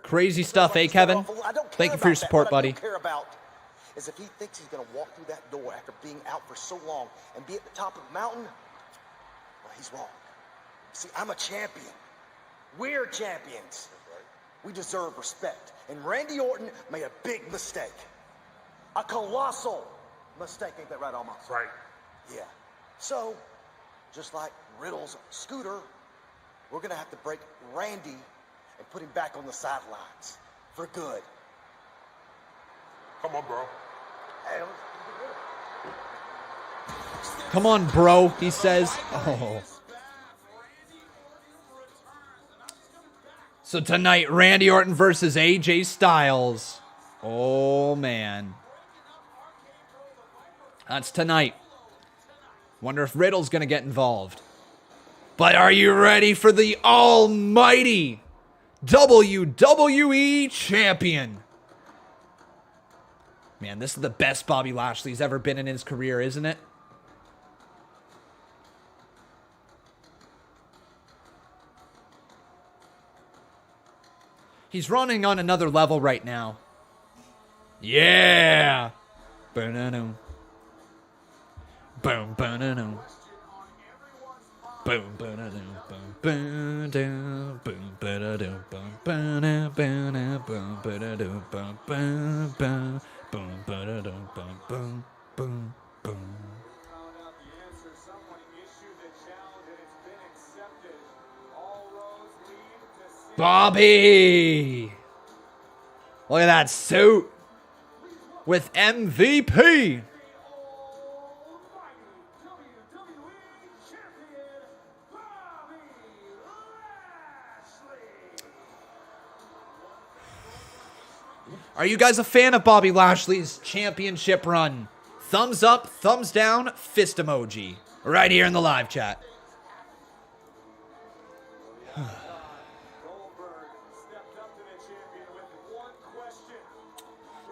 Crazy stuff, eh, Kevin? Thank you for your support, buddy. What I don't care about is if he thinks he's going to walk through that door after being out for so long and be at the top of the mountain, well, he's wrong. See, I'm a champion. We're champions. We deserve respect. And Randy Orton made a big mistake. A colossal mistake. Ain't that right, Alma? Right. Yeah. So, just like Riddle's scooter, we're going to have to break Randy and put him back on the sidelines for good. Come on, bro. Hey, Come on, bro, he says. Oh. So tonight, Randy Orton versus AJ Styles. Oh, man. That's tonight. Wonder if Riddle's going to get involved. But are you ready for the almighty WWE Champion? Man, this is the best Bobby Lashley's ever been in his career, isn't it? He's running on another level right now. Yeah! Boom, boom, boom, boom, boom, boom, boom, Bobby! Look at that suit with MVP. Are you guys a fan of Bobby Lashley's championship run? Thumbs up, thumbs down, fist emoji. Right here in the live chat.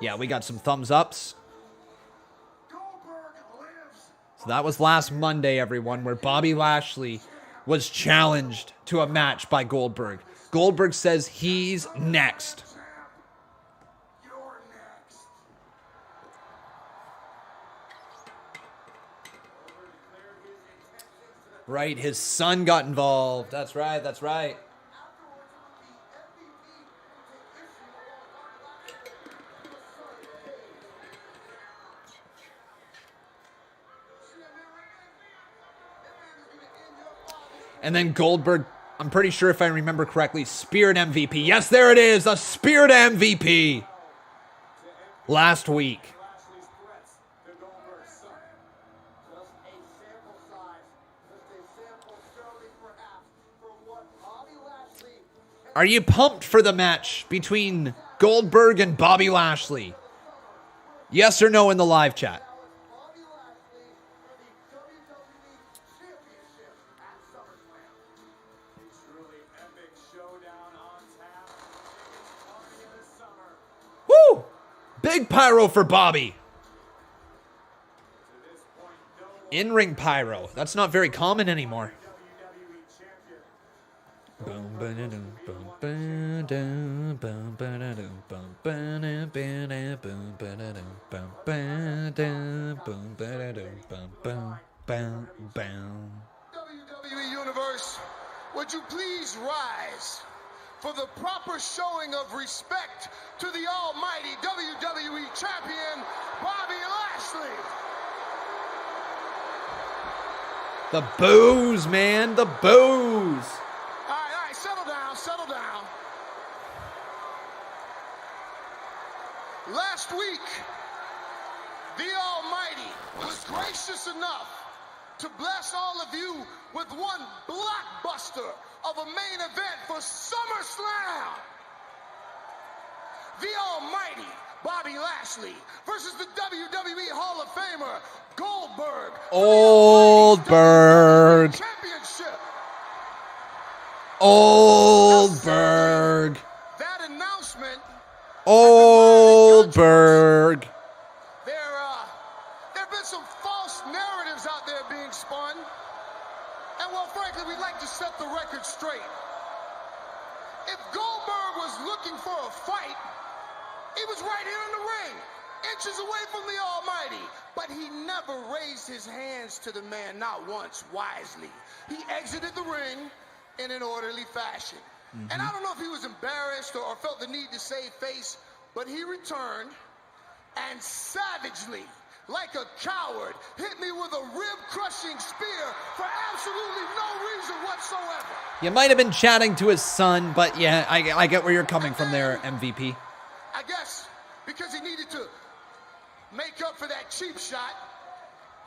Yeah, we got some thumbs ups. So that was last Monday, everyone, where Bobby Lashley was challenged to a match by Goldberg. Goldberg says he's next. Right, his son got involved. That's right, that's right. And then Goldberg, I'm pretty sure if I remember correctly, Spirit MVP. Yes, there it is, a Spirit MVP. Last week. Are you pumped for the match between Goldberg and Bobby Lashley? Yes or no in the live chat? Woo! Big pyro for Bobby. In-ring pyro. That's not very common anymore. Boom, ba-da-dum, boom, ba-dum, boom, ba-da-dum, boom, ba-da-dum, boom, ba-da-dum, boom, ba-dum, boom, ba-da-dum, boom, boom, boom, boom. WWE Universe, would you please rise for the proper showing of respect to the almighty WWE Champion Bobby Lashley? The boos, man, the boos. Settle down. Last week, the almighty was gracious enough to bless all of you with one blockbuster of a main event for SummerSlam. The almighty Bobby Lashley versus the WWE Hall of Famer Goldberg. Oldberg. Championship. Oldberg. That announcement. Oldberg. There have been some false narratives out there being spun. And well, frankly, we'd like to set the record straight. If Goldberg was looking for a fight, he was right here in the ring, inches away from the Almighty. But he never raised his hands to the man, not once, wisely. He exited the ring in an orderly fashion. And I don't know if he was embarrassed or felt the need to save face, but he returned and savagely, like a coward, hit me with a rib-crushing spear for absolutely no reason whatsoever. You might have been chatting to his son, but yeah, I get where you're coming from there, MVP. I guess because he needed to make up for that cheap shot,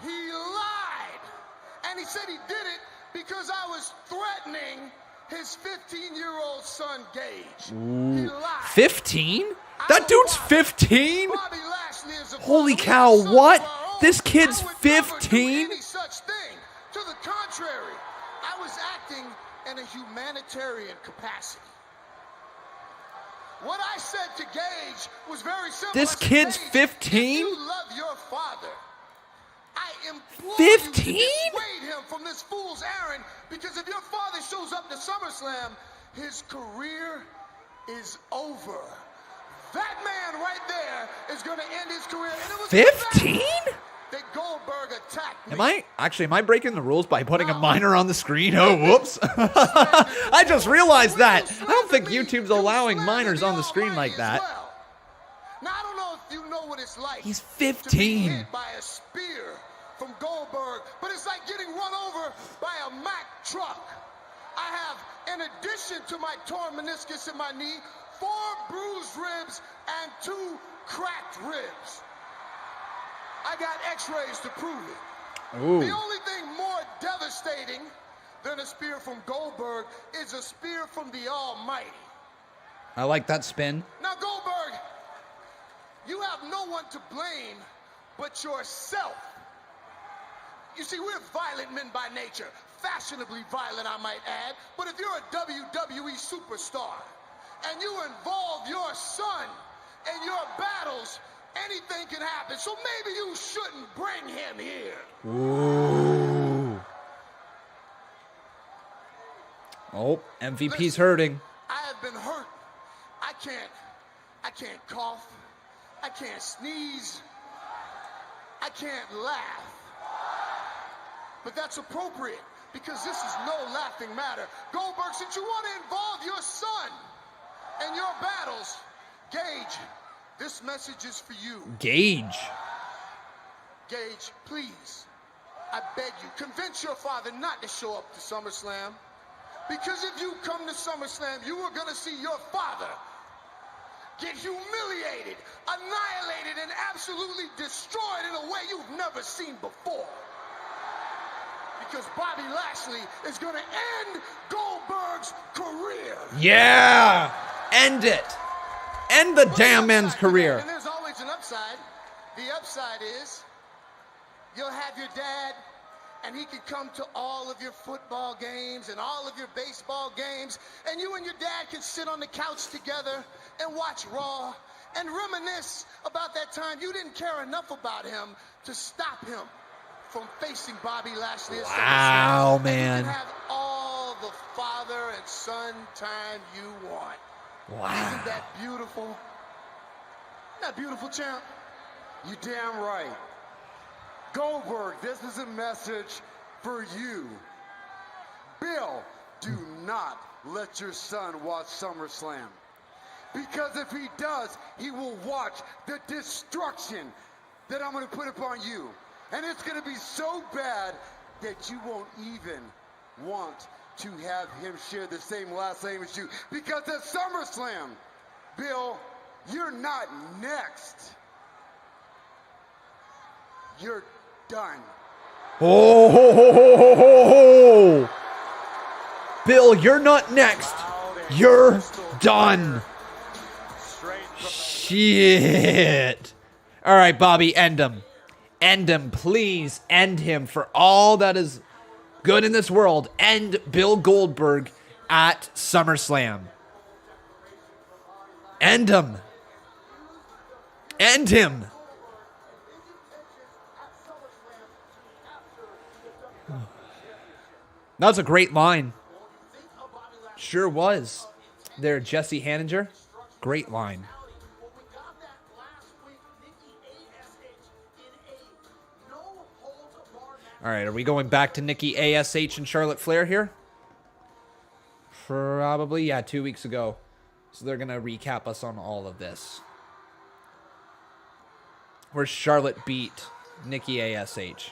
he lied. And he said he did it because I was threatening his 15-year-old son, Gage. He lied. 15? That dude's 15? Bobby Lashley is a Holy cow, what? This kid's 15? Any such thing. To the contrary, I was acting in a humanitarian capacity. What I said to Gage was very simple. This kid's 15? You love your father. I implore 15? you to dissuade him from this fool's errand, because if your father shows up to SummerSlam, his career is over. That man right there is going to end his career. And it was 15? that Goldberg attacked me. Am I breaking the rules by putting a minor on the screen? Oh, whoops. I just realized that. I don't think YouTube's allowing minors on the screen like that. Now, I don't know if you know what it's like. He's to be 15. hit by a spear from Goldberg, but it's like getting run over by a Mack truck. I have, in addition to my torn meniscus in my knee, 4 bruised ribs and 2 cracked ribs. I got x-rays to prove it. Ooh. The only thing more devastating than a spear from Goldberg is a spear from the Almighty. I like that spin. Now, Goldberg, you have no one to blame but yourself. You see, we're violent men by nature, fashionably violent, I might add. But if you're a WWE superstar and you involve your son in your battles, anything can happen. So maybe you shouldn't bring him here. Ooh. Oh, MVP's hurting. I have been hurt. I can't cough. I can't sneeze. I can't laugh. But that's appropriate, because this is no laughing matter. Goldberg, since you want to involve your son in your battles, Gage, this message is for you. Gage. Gage, please, I beg you, convince your father not to show up to SummerSlam. Because if you come to SummerSlam, you are going to see your father get humiliated, annihilated, and absolutely destroyed in a way you've never seen before. Because Bobby Lashley is going to end Goldberg's career. Yeah! End it. End the damn man's career. And there's always an upside. The upside is you'll have your dad, and he can come to all of your football games and all of your baseball games, and you and your dad can sit on the couch together and watch Raw and reminisce about that time you didn't care enough about him to stop him from facing Bobby Lashley. Wow, man. And you can have all the father and son time you want. Wow. Isn't that beautiful? Isn't that beautiful, champ? You damn right. Goldberg, this is a message for you. Bill, do not let your son watch SummerSlam. Because if he does, he will watch the destruction that I'm going to put upon you. And it's going to be so bad that you won't even want to have him share the same last name as you. Because at SummerSlam, Bill, you're not next. You're done. Oh, ho, ho, ho, ho, ho, ho. Bill, you're not next. You're done. Shit. All right, Bobby, end him. End him, please. End him for all that is good in this world. End Bill Goldberg at SummerSlam. End him. End him. That was a great line. Sure was. There, Jesse Hanninger. Great line. All right, are we going back to Nikki A.S.H and Charlotte Flair here? Probably, yeah, 2 weeks ago. So they're going to recap us on all of this. Where Charlotte beat Nikki A.S.H.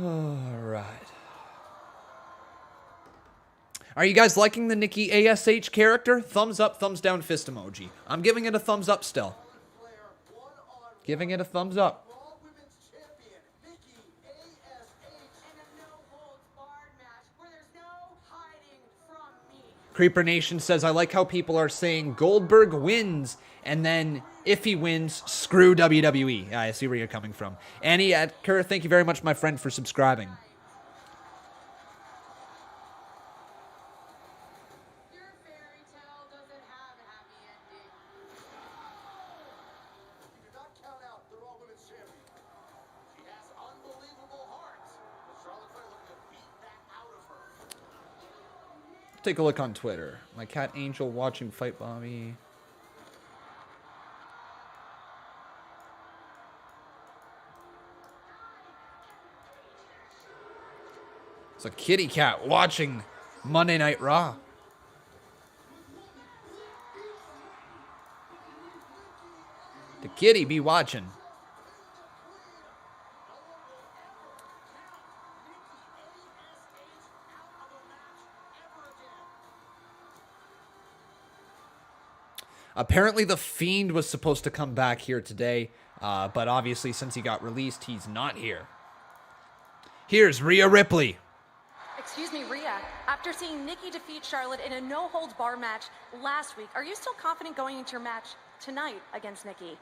All right. Are you guys liking the Nikki A.S.H character? Thumbs up, thumbs down, fist emoji. I'm giving it a thumbs up still. Giving it a thumbs up. Creeper Nation says, I like how people are saying Goldberg wins, and then if he wins, screw WWE. Yeah, I see where you're coming from. Annie Atker, thank you very much, my friend, for subscribing. Take a look on Twitter. My cat Angel watching fight Bobby. It's a kitty cat watching Monday Night Raw. The kitty be watching. Apparently the Fiend was supposed to come back here today, but obviously since he got released, he's not here. Here's Rhea Ripley. Excuse me, Rhea. After seeing Nikki defeat Charlotte in a no-holds-barred match last week, are you still confident going into your match tonight against Nikki?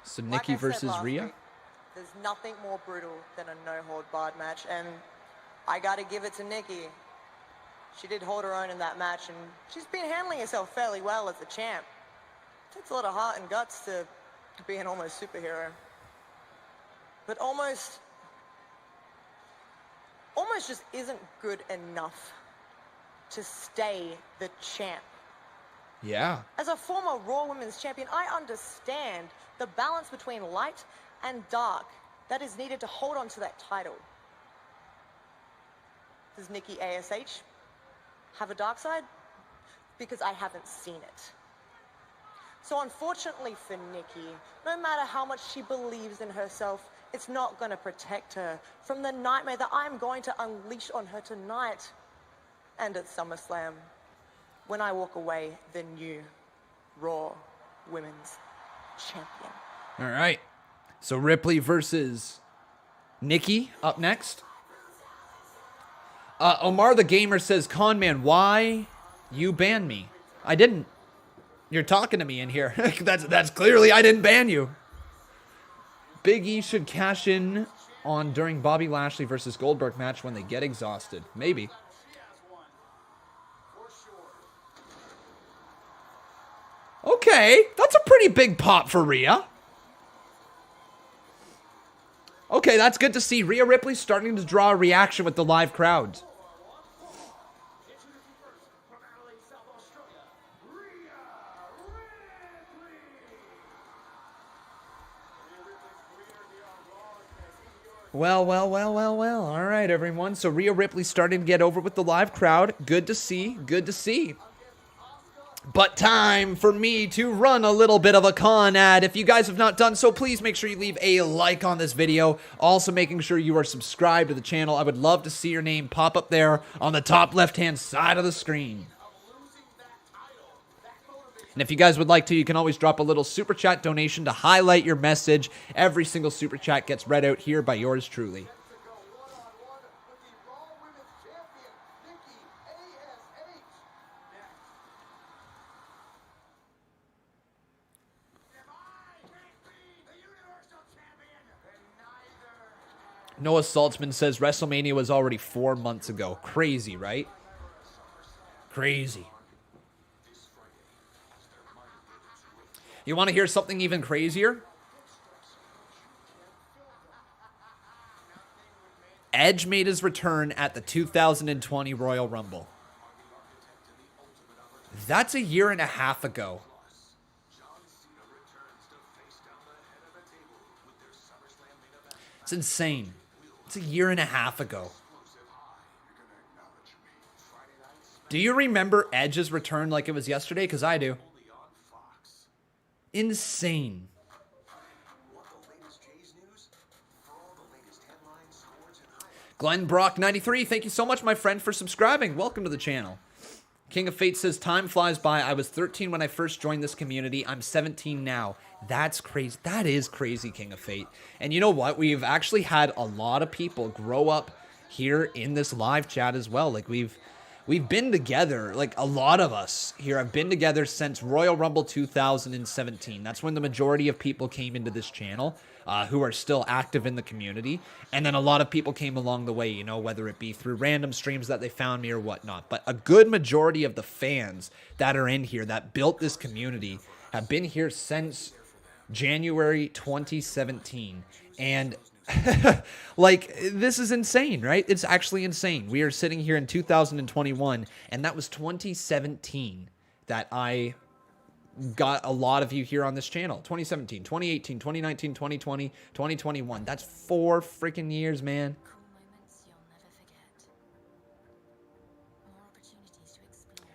So Nikki versus Rhea? There's nothing more brutal than a no-hold-barred match, and I got to give it to Nikki. She did hold her own in that match, and she's been handling herself fairly well as the champ. It takes a lot of heart and guts to be an almost superhero. But almost just isn't good enough to stay the champ. Yeah. As a former Raw Women's Champion, I understand the balance between light and dark that is needed to hold on to that title. Does Nikki A.S.H have a dark side? Because I haven't seen it. So unfortunately for Nikki, no matter how much she believes in herself, it's not going to protect her from the nightmare that I'm going to unleash on her tonight and at SummerSlam when I walk away the new Raw Women's Champion. All right. So Ripley versus Nikki up next. Omar the Gamer says, Conman, why you banned me? I didn't. You're talking to me in here. That's clearly I didn't ban you. Big E should cash in on during Bobby Lashley versus Goldberg match when they get exhausted. Maybe. Okay, that's a pretty big pop for Rhea. Okay, that's good to see. Rhea Ripley starting to draw a reaction with the live crowds. Well. All right, everyone. So Rhea Ripley starting to get over with the live crowd. Good to see. Good to see. But time for me to run a little bit of a con ad. If you guys have not done so, please make sure you leave a like on this video. Also making sure you are subscribed to the channel. I would love to see your name pop up there on the top left-hand side of the screen. And if you guys would like to, you can always drop a little super chat donation to highlight your message. Every single super chat gets read out here by yours truly. Noah Saltzman says WrestleMania was already 4 months ago. Crazy, right? Crazy. You want to hear something even crazier? Edge made his return at the 2020 Royal Rumble. That's a year and a half ago. It's insane. It's a year and a half ago. Do you remember Edge's return like it was yesterday? Because I do. Insane. Glenn Brock 93, thank you so much, my friend, for subscribing. Welcome to the channel. King of Fate says, time flies by. I was 13 when I first joined this community. I'm 17 now. That's crazy. That is crazy, King of Fate. And you know what? We've actually had a lot of people grow up here in this live chat as well. Like, we've been together. Like, a lot of us here have been together since Royal Rumble 2017. That's when the majority of people came into this channel who are still active in the community. And then a lot of people came along the way, you know, whether it be through random streams that they found me or whatnot. But a good majority of the fans that are in here that built this community have been here since January 2017. And like, this is insane, right? It's actually insane. We are sitting here in 2021, and that was 2017 that I got a lot of you here on this channel. 2017, 2018, 2019, 2020, 2021. That's 4 freaking years, man.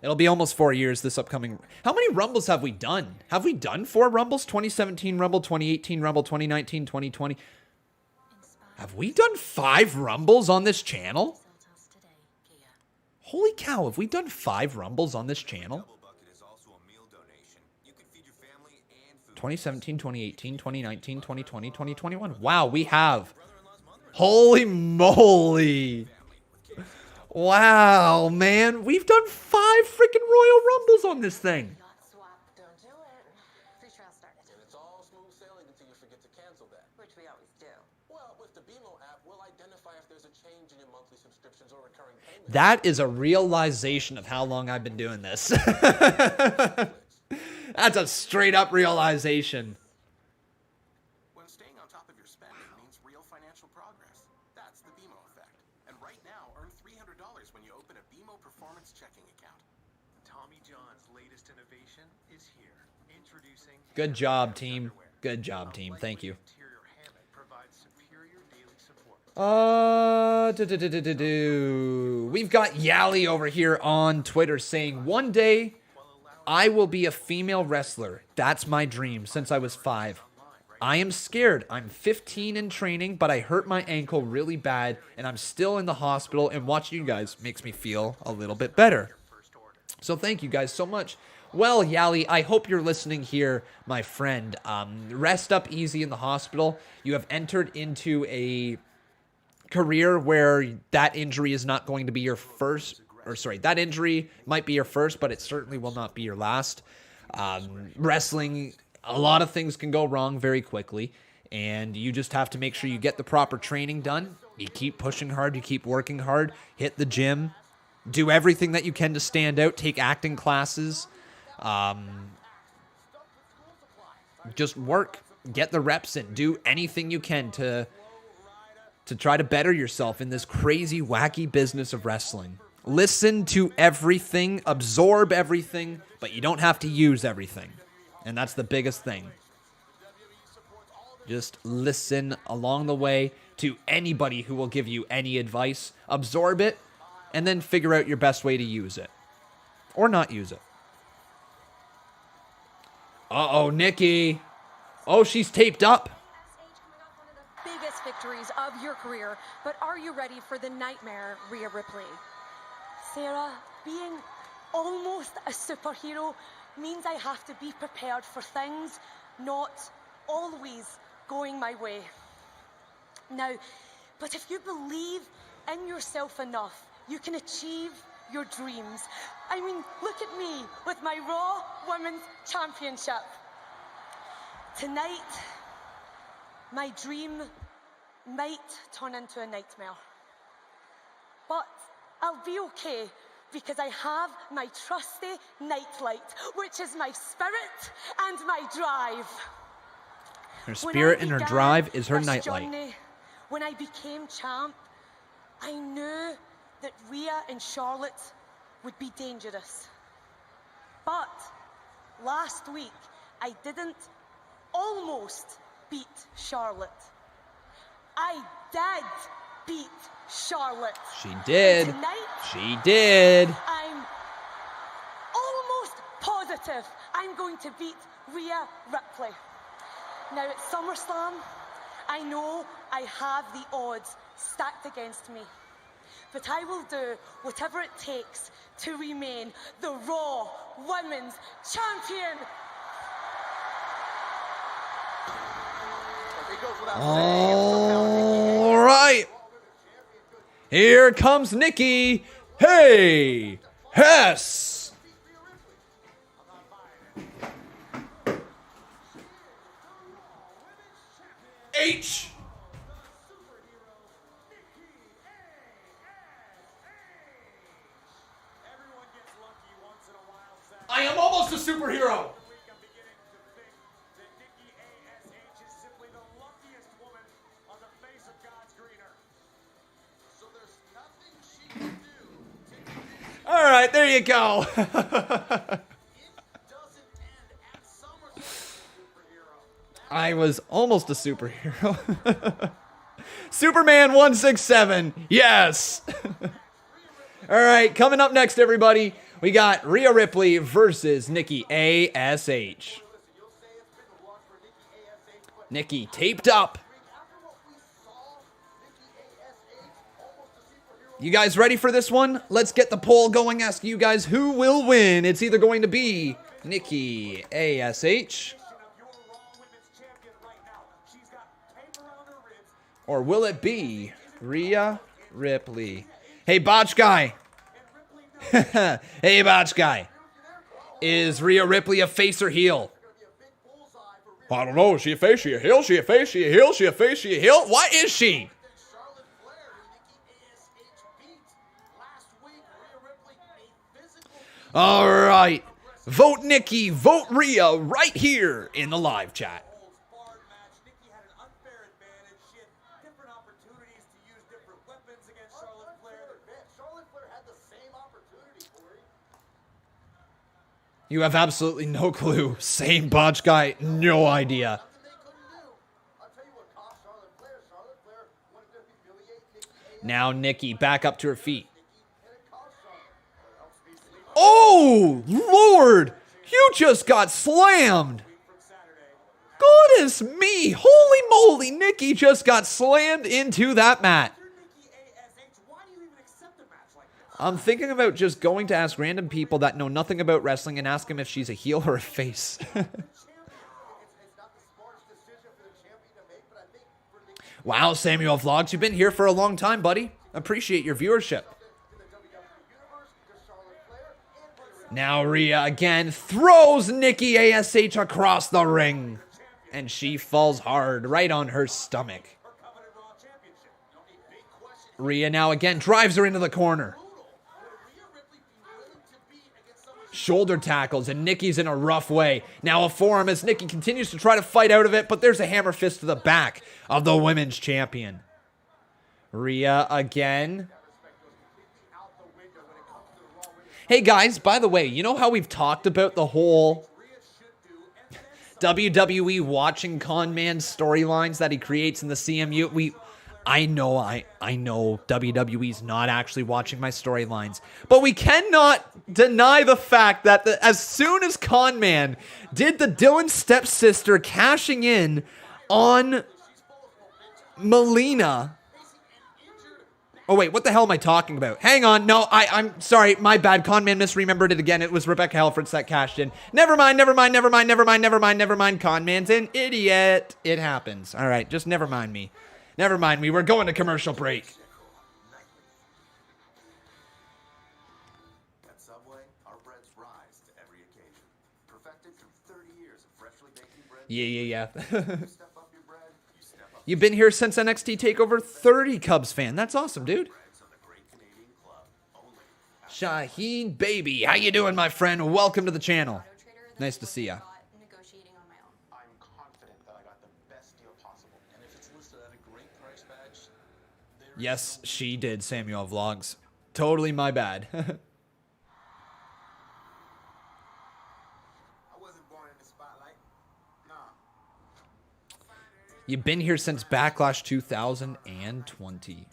It'll be almost 4 years this upcoming. How many Rumbles have we done? Have we done 4 Rumbles? 2017 Rumble, 2018 Rumble, 2019, 2020. Have we done 5 Rumbles on this channel? Holy cow, have we done 5 Rumbles on this channel? 2017, 2018, 2019, 2020, 2021. Wow, we have. Holy moly. Wow, man. We've done 5 freaking Royal Rumbles on this thing. It's all smooth sailing until you forget to cancel that. Which we always do. Well, with the BMO app, we'll identify if there's a change in your monthly subscriptions or recurring payments. That is a realization of how long I've been doing this. That's a straight up realization. When staying on top of your spending means real financial progress. That's the BMO effect. And right now, earn $300 when you open a BMO Performance checking account. Tommy John's latest innovation is here. Introducing... Good job, team. Good job, team. Thank you. We've got Yali over here on Twitter saying, one day I will be a female wrestler. That's my dream since I was 5. I am scared. I'm 15 in training, but I hurt my ankle really bad, and I'm still in the hospital, and watching you guys makes me feel a little bit better. So thank you guys so much. Well, Yali, I hope you're listening here, my friend. Rest up easy in the hospital. You have entered into a career where that injury is not going to be your first, or sorry, that injury might be your first, but it certainly will not be your last. Wrestling, a lot of things can go wrong very quickly, and you just have to make sure you get the proper training done. You keep pushing hard, you keep working hard, hit the gym, do everything that you can to stand out, take acting classes, just work, get the reps in, do anything you can to try to better yourself in this crazy, wacky business of wrestling. Listen to everything, absorb everything, but you don't have to use everything. And that's the biggest thing. Just listen along the way to anybody who will give you any advice. Absorb it, and then figure out your best way to use it. Or not use it. Uh-oh, Nikki. Oh, she's taped up. Biggest victories of your career, but are you ready for the nightmare, Rhea Ripley? Sarah, being almost a superhero means I have to be prepared for things not always going my way. Now, but if you believe in yourself enough, you can achieve your dreams. I mean, look at me with my Raw Women's Championship. Tonight, my dream might turn into a nightmare. But I'll be okay because I have my trusty nightlight, which is my spirit and my drive. Her spirit and her drive is her nightlight. When I became champ, I knew that Rhea and Charlotte would be dangerous. But last week, I didn't almost beat Charlotte. I did beat Charlotte. She did. And tonight, she did. I'm almost positive I'm going to beat Rhea Ripley. Now at SummerSlam, I know I have the odds stacked against me, but I will do whatever it takes to remain the Raw Women's Champion. All right. Here comes Nikki A.S.H. I am almost a superhero. All right, there you go. I was almost a superhero. Superman 167. Yes. All right, coming up next, everybody, we got Rhea Ripley versus Nikki A.S.H. Nikki taped up. You guys ready for this one? Let's get the poll going. Ask you guys who will win. It's either going to be Nikki A.S.H. or will it be Rhea Ripley? Hey, Botch Guy. Hey, Botch Guy. Is Rhea Ripley a face or heel? I don't know. Is she a face? She a heel? She a face? She a heel? She a face? She a heel? What is she? All right. Vote Nikki, vote Rhea right here in the live chat. You have absolutely no clue. Same Botch Guy, no idea. Now Nikki back up to her feet. Oh, Lord! You just got slammed! Goodness me! Holy moly, Nikki just got slammed into that mat. I'm thinking about just going to ask random people that know nothing about wrestling and ask them if she's a heel or a face. Wow, Samuel Vlogs, you've been here for a long time, buddy. Appreciate your viewership. Now Rhea again throws Nikki A.S.H. across the ring. And she falls hard right on her stomach. Rhea now again drives her into the corner. Shoulder tackles, and Nikki's in a rough way. Now a forearm as Nikki continues to try to fight out of it, but there's a hammer fist to the back of the women's champion. Rhea again. Hey guys, by the way, you know how we've talked about the whole WWE watching con man storylines that he creates in the CMU? I know WWE's not actually watching my storylines, but we cannot deny the fact that as soon as Conman did the Dylan stepsister cashing in on Melina. Oh wait, what the hell am I talking about? Hang on, no, I'm sorry, my bad. Conman misremembered it again. It was Rebecca Helfrich that cashed in. Never mind. Conman's an idiot. It happens. All right, just never mind me. Never mind me. We're going to commercial break. At Subway, our breads rise to every occasion. Perfected through 30 years of freshly baking bread. Yeah. You step up your bread, you step up. You've been here since NXT TakeOver 30, Cubs fan. That's awesome, dude. Shaheen Baby, how you doing, my friend? Welcome to the channel. Nice to see ya. I'm confident that I got the best deal possible. And if it's listed at a great price badge, Yes, she did, Samuel Vlogs. Totally my bad. I wasn't born in the spotlight. Nah. You've been here since Backlash 2020.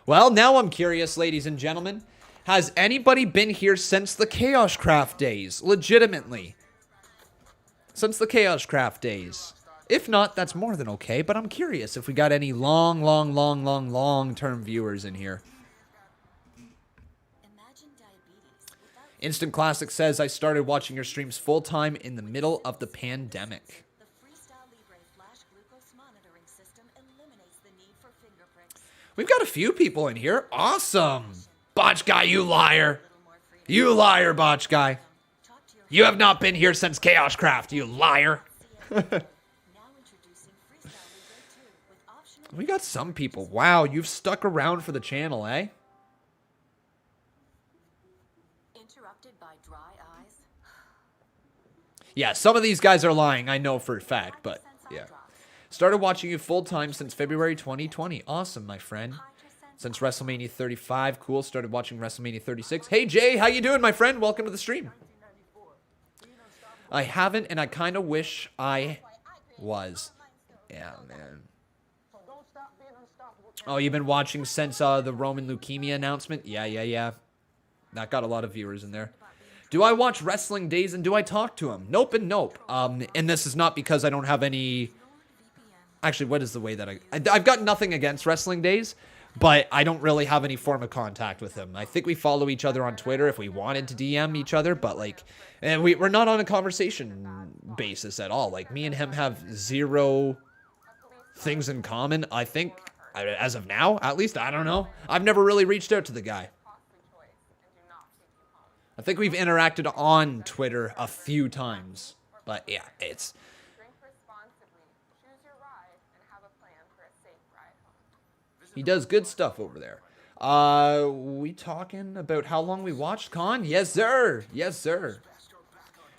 Well, now I'm curious, ladies and gentlemen. Has anybody been here since the Chaos Craft days? Legitimately. Since the Chaos Craft days. If not, that's more than okay, but I'm curious if we got any long-term viewers in here. Instant Classic says, I started watching your streams full-time in the middle of the pandemic. We've got a few people in here. Awesome. Botch guy, you liar. You liar, Botch guy. You have not been here since Chaos Craft, you liar. We got some people. Wow, you've stuck around for the channel, eh? Interrupted by dry eyes. Yeah, some of these guys are lying, I know for a fact, but yeah. Started watching you full-time since February 2020. Awesome, my friend. Since WrestleMania 35. Cool. Started watching WrestleMania 36. Hey, Jay. How you doing, my friend? Welcome to the stream. I haven't, and I kind of wish I was. Yeah, man. Oh, you've been watching since the Roman leukemia announcement? Yeah. That got a lot of viewers in there. Do I watch Wrestling Days and do I talk to him? Nope and nope. And this is not because I don't have any... Actually, what is the way that I've got nothing against Wrestling Days, but I don't really have any form of contact with him. I think we follow each other on Twitter if we wanted to DM each other, but like, and we're not on a conversation basis at all. Like, me and him have zero things in common, I think, as of now, at least. I don't know. I've never really reached out to the guy. I think we've interacted on Twitter a few times, but yeah, it's... He does good stuff over there. We talking about how long we watched Con? Yes, sir. Yes, sir.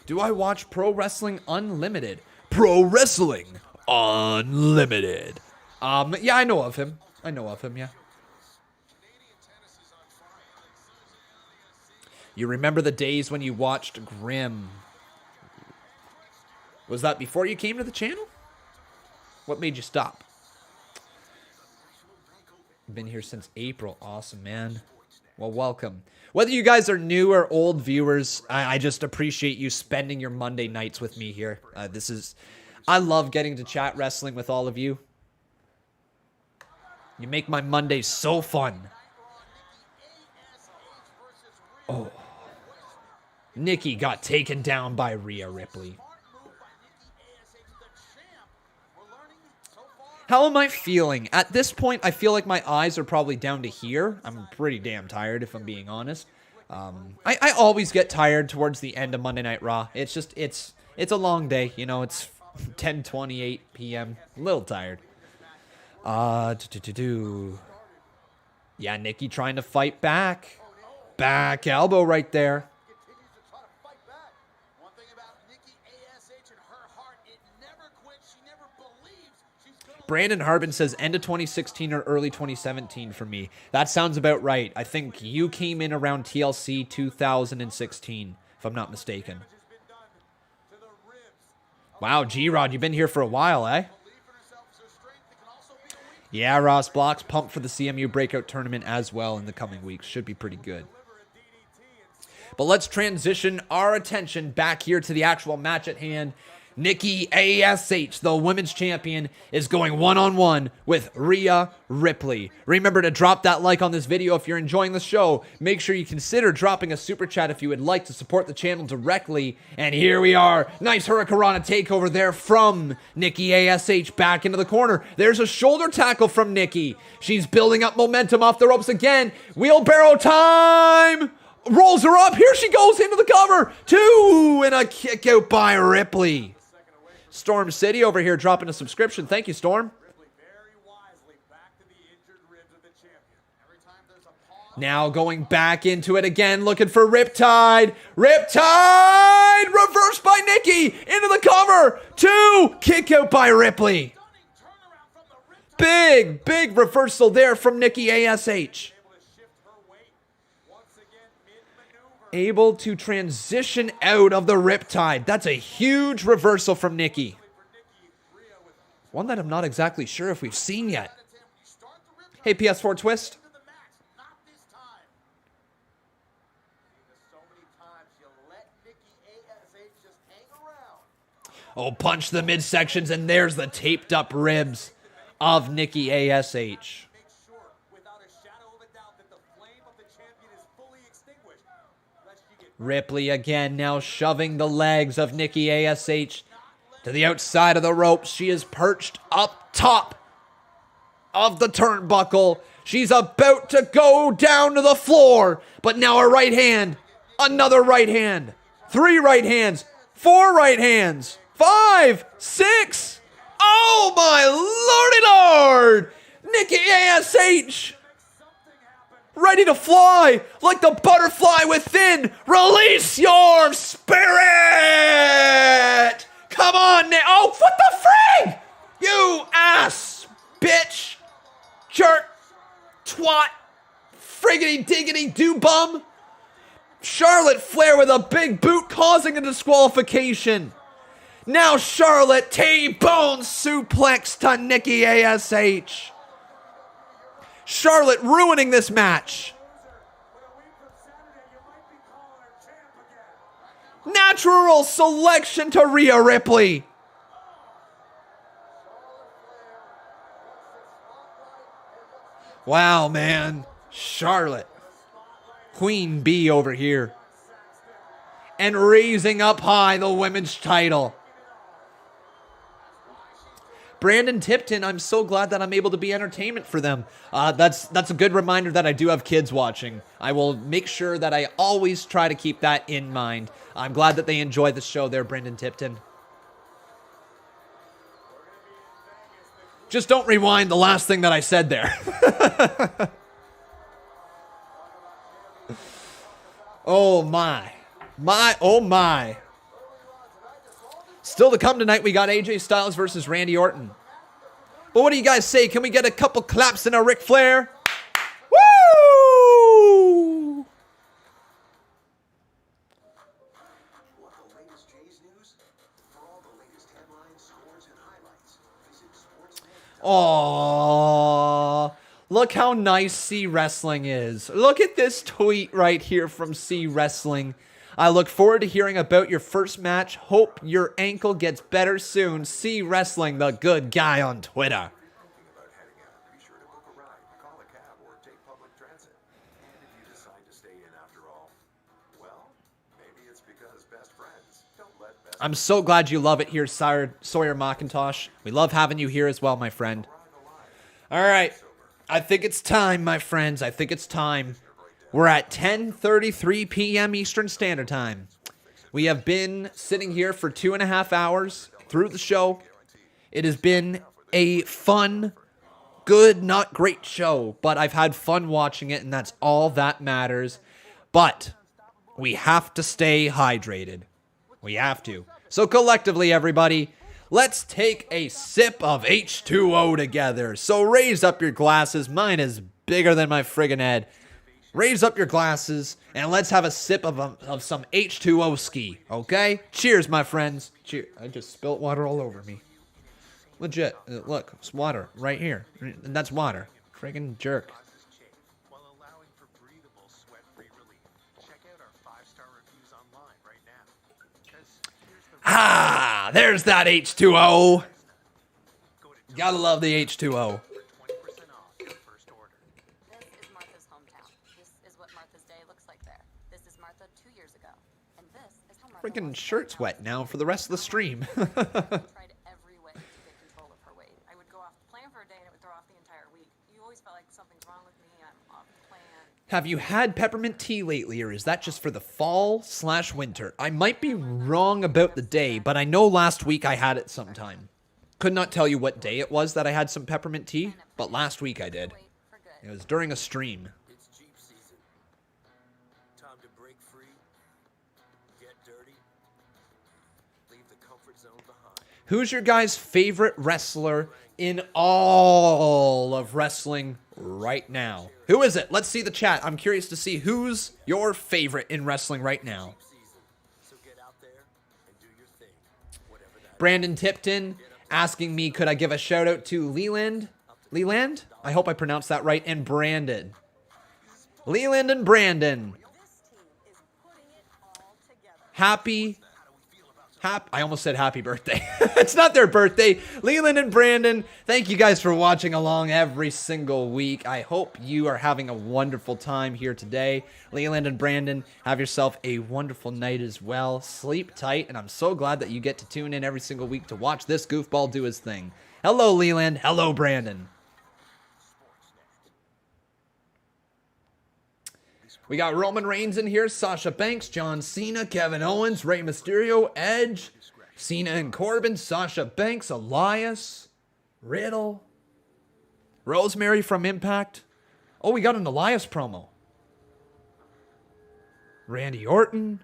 Do I watch Pro Wrestling Unlimited? Pro Wrestling Unlimited. Yeah, I know of him. Yeah. You remember the days when you watched Grimm? Was that before you came to the channel? What made you stop? Been here since April. Awesome, man. Well, welcome. Whether you guys are new or old viewers, I just appreciate you spending your Monday nights with me here. I love getting to chat wrestling with all of you. You make my Mondays so fun. Oh. Nikki got taken down by Rhea Ripley. How am I feeling? At this point, I feel like my eyes are probably down to here. I'm pretty damn tired, if I'm being honest. I always get tired towards the end of Monday Night Raw. It's just, it's a long day. You know, it's 10:28 p.m. A little tired. Yeah, Nikki trying to fight back. Back elbow right there. Brandon Harbin says end of 2016 or early 2017 for me. That sounds about right. I think you came in around TLC 2016, if I'm not mistaken. Wow, G-Rod, you've been here for a while, eh? Yeah, Ross Blocks, pumped for the CMU Breakout Tournament as well in the coming weeks. Should be pretty good. But let's transition our attention back here to the actual match at hand. Nikki A.S.H, the women's champion, is going one-on-one with Rhea Ripley. Remember to drop that like on this video if you're enjoying the show. Make sure you consider dropping a super chat if you would like to support the channel directly. And here we are. Nice Hurricanrana takeover there from Nikki A.S.H back into the corner. There's a shoulder tackle from Nikki. She's building up momentum off the ropes again. Wheelbarrow time! Rolls her up. Here she goes into the cover. 2 and a kick out by Ripley. Storm City over here dropping a subscription. Thank you, Storm. Now going back into it again, looking for Riptide. Riptide! Reversed by Nikki. Into the cover. 2. Kick out by Ripley. Big reversal there from Nikki A.S.H. Able to transition out of the Riptide. That's a huge reversal from Nikki. One that I'm not exactly sure if we've seen yet. Hey, PS4 Twist. Oh, punch the midsections, and there's the taped up ribs of Nikki A.S.H. Ripley again now shoving the legs of Nikki A.S.H to the outside of the ropes. She is perched up top of the turnbuckle. She's about to go down to the floor, but now a right hand, another right hand, 3 right hands, 4 right hands, 5, 6. Oh my lordy lord! Nikki A.S.H ready to fly like the butterfly within. Release your spirit! Come on now. Oh, what the frig? You ass, bitch, jerk, twat, friggity diggity do bum. Charlotte Flair with a big boot causing a disqualification. Now Charlotte T-bone suplex to Nikki A.S.H. Charlotte ruining this match. Natural selection to Rhea Ripley. Wow, man. Charlotte. Queen Bee over here. And raising up high the women's title. Brandon Tipton, I'm so glad that I'm able to be entertainment for them. That's a good reminder that I do have kids watching. I will make sure that I always try to keep that in mind. I'm glad that they enjoy the show there, Brandon Tipton. Just don't rewind the last thing that I said there. Oh my. Oh my. Still to come tonight, we got AJ Styles versus Randy Orton. But what do you guys say? Can we get a couple claps and a Ric Flair? Woo! Aww. Look how nice C Wrestling is. Look at this tweet right here from C Wrestling. I look forward to hearing about your first match. Hope your ankle gets better soon. See Wrestling, the good guy on Twitter. I'm so glad you love it here, Sawyer McIntosh. We love having you here as well, my friend. All right. I think it's time, my friends. I think it's time. We're at 10:33 p.m. Eastern Standard Time. We have been sitting here for 2.5 hours through the show. It has been a fun, good, not great show, but I've had fun watching it, and that's all that matters. But we have to stay hydrated. We have to. So collectively, everybody, let's take a sip of H2O together. So raise up your glasses. Mine is bigger than my friggin' head. Raise up your glasses, and let's have a sip of some H2O ski, okay? Cheers, my friends. Cheers. I just spilt water all over me. Legit. Look, it's water right here. That's water. Friggin' jerk. While allowing for breathable, sweat-free relief. Check out our 5-star reviews online right now. 'Cause here's the Ah, there's that H2O. Gotta love the H2O. 20% off your first order. This is Martha's hometown. This is what Martha's day looks like there. This is Martha 2 years ago. And this is how Martha Freaking was shirt's wet now for the rest of the stream. tried every way to get control of her weight. I would go off the plan for a day and it would throw off the entire week. You always felt like something's wrong with me. I'm off the plan. Have you had peppermint tea lately, or is that just for the fall/winter? I might be wrong about the day, but I know last week I had it sometime. Could not tell you what day it was that I had some peppermint tea, but last week I did. It was during a stream. It's Jeep season. Time to break free, get dirty, leave the comfort zone behind. Who's your guys' favorite wrestler in all of wrestling right now? Who is it? Let's see the chat. I'm curious to see who's your favorite in wrestling right now. So get out there and do your thing. Whatever that Brandon Tipton asking me, could I give a shout out to Leland? Leland? I hope I pronounced that right. And Brandon. Leland and Brandon. I almost said happy birthday. It's not their birthday. Leland and Brandon, thank you guys for watching along every single week. I hope you are having a wonderful time here today. Leland and Brandon, have yourself a wonderful night as well. Sleep tight, and I'm so glad that you get to tune in every single week to watch this goofball do his thing. Hello, Leland. Hello, Brandon. We got Roman Reigns in here, Sasha Banks, John Cena, Kevin Owens, Rey Mysterio, Edge, Cena and Corbin, Sasha Banks, Elias, Riddle, Rosemary from Impact. Oh, we got an Elias promo. Randy Orton.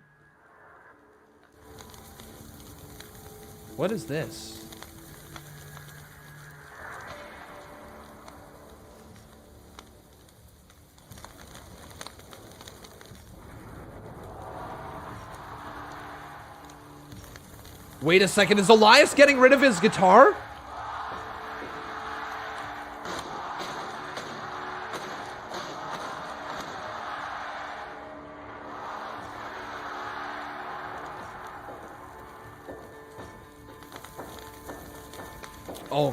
What is this? Wait a second, is Elias getting rid of his guitar? Oh.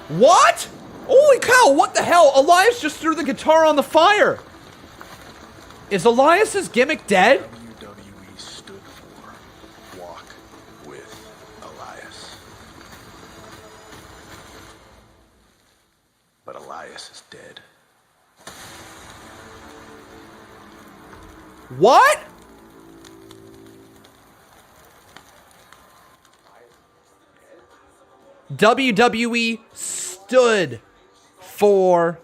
What? Holy cow, what the hell? Elias just threw the guitar on the fire. Is Elias's gimmick dead? WWE stood for Walk with Elias. But Elias is dead. What? WWE stood for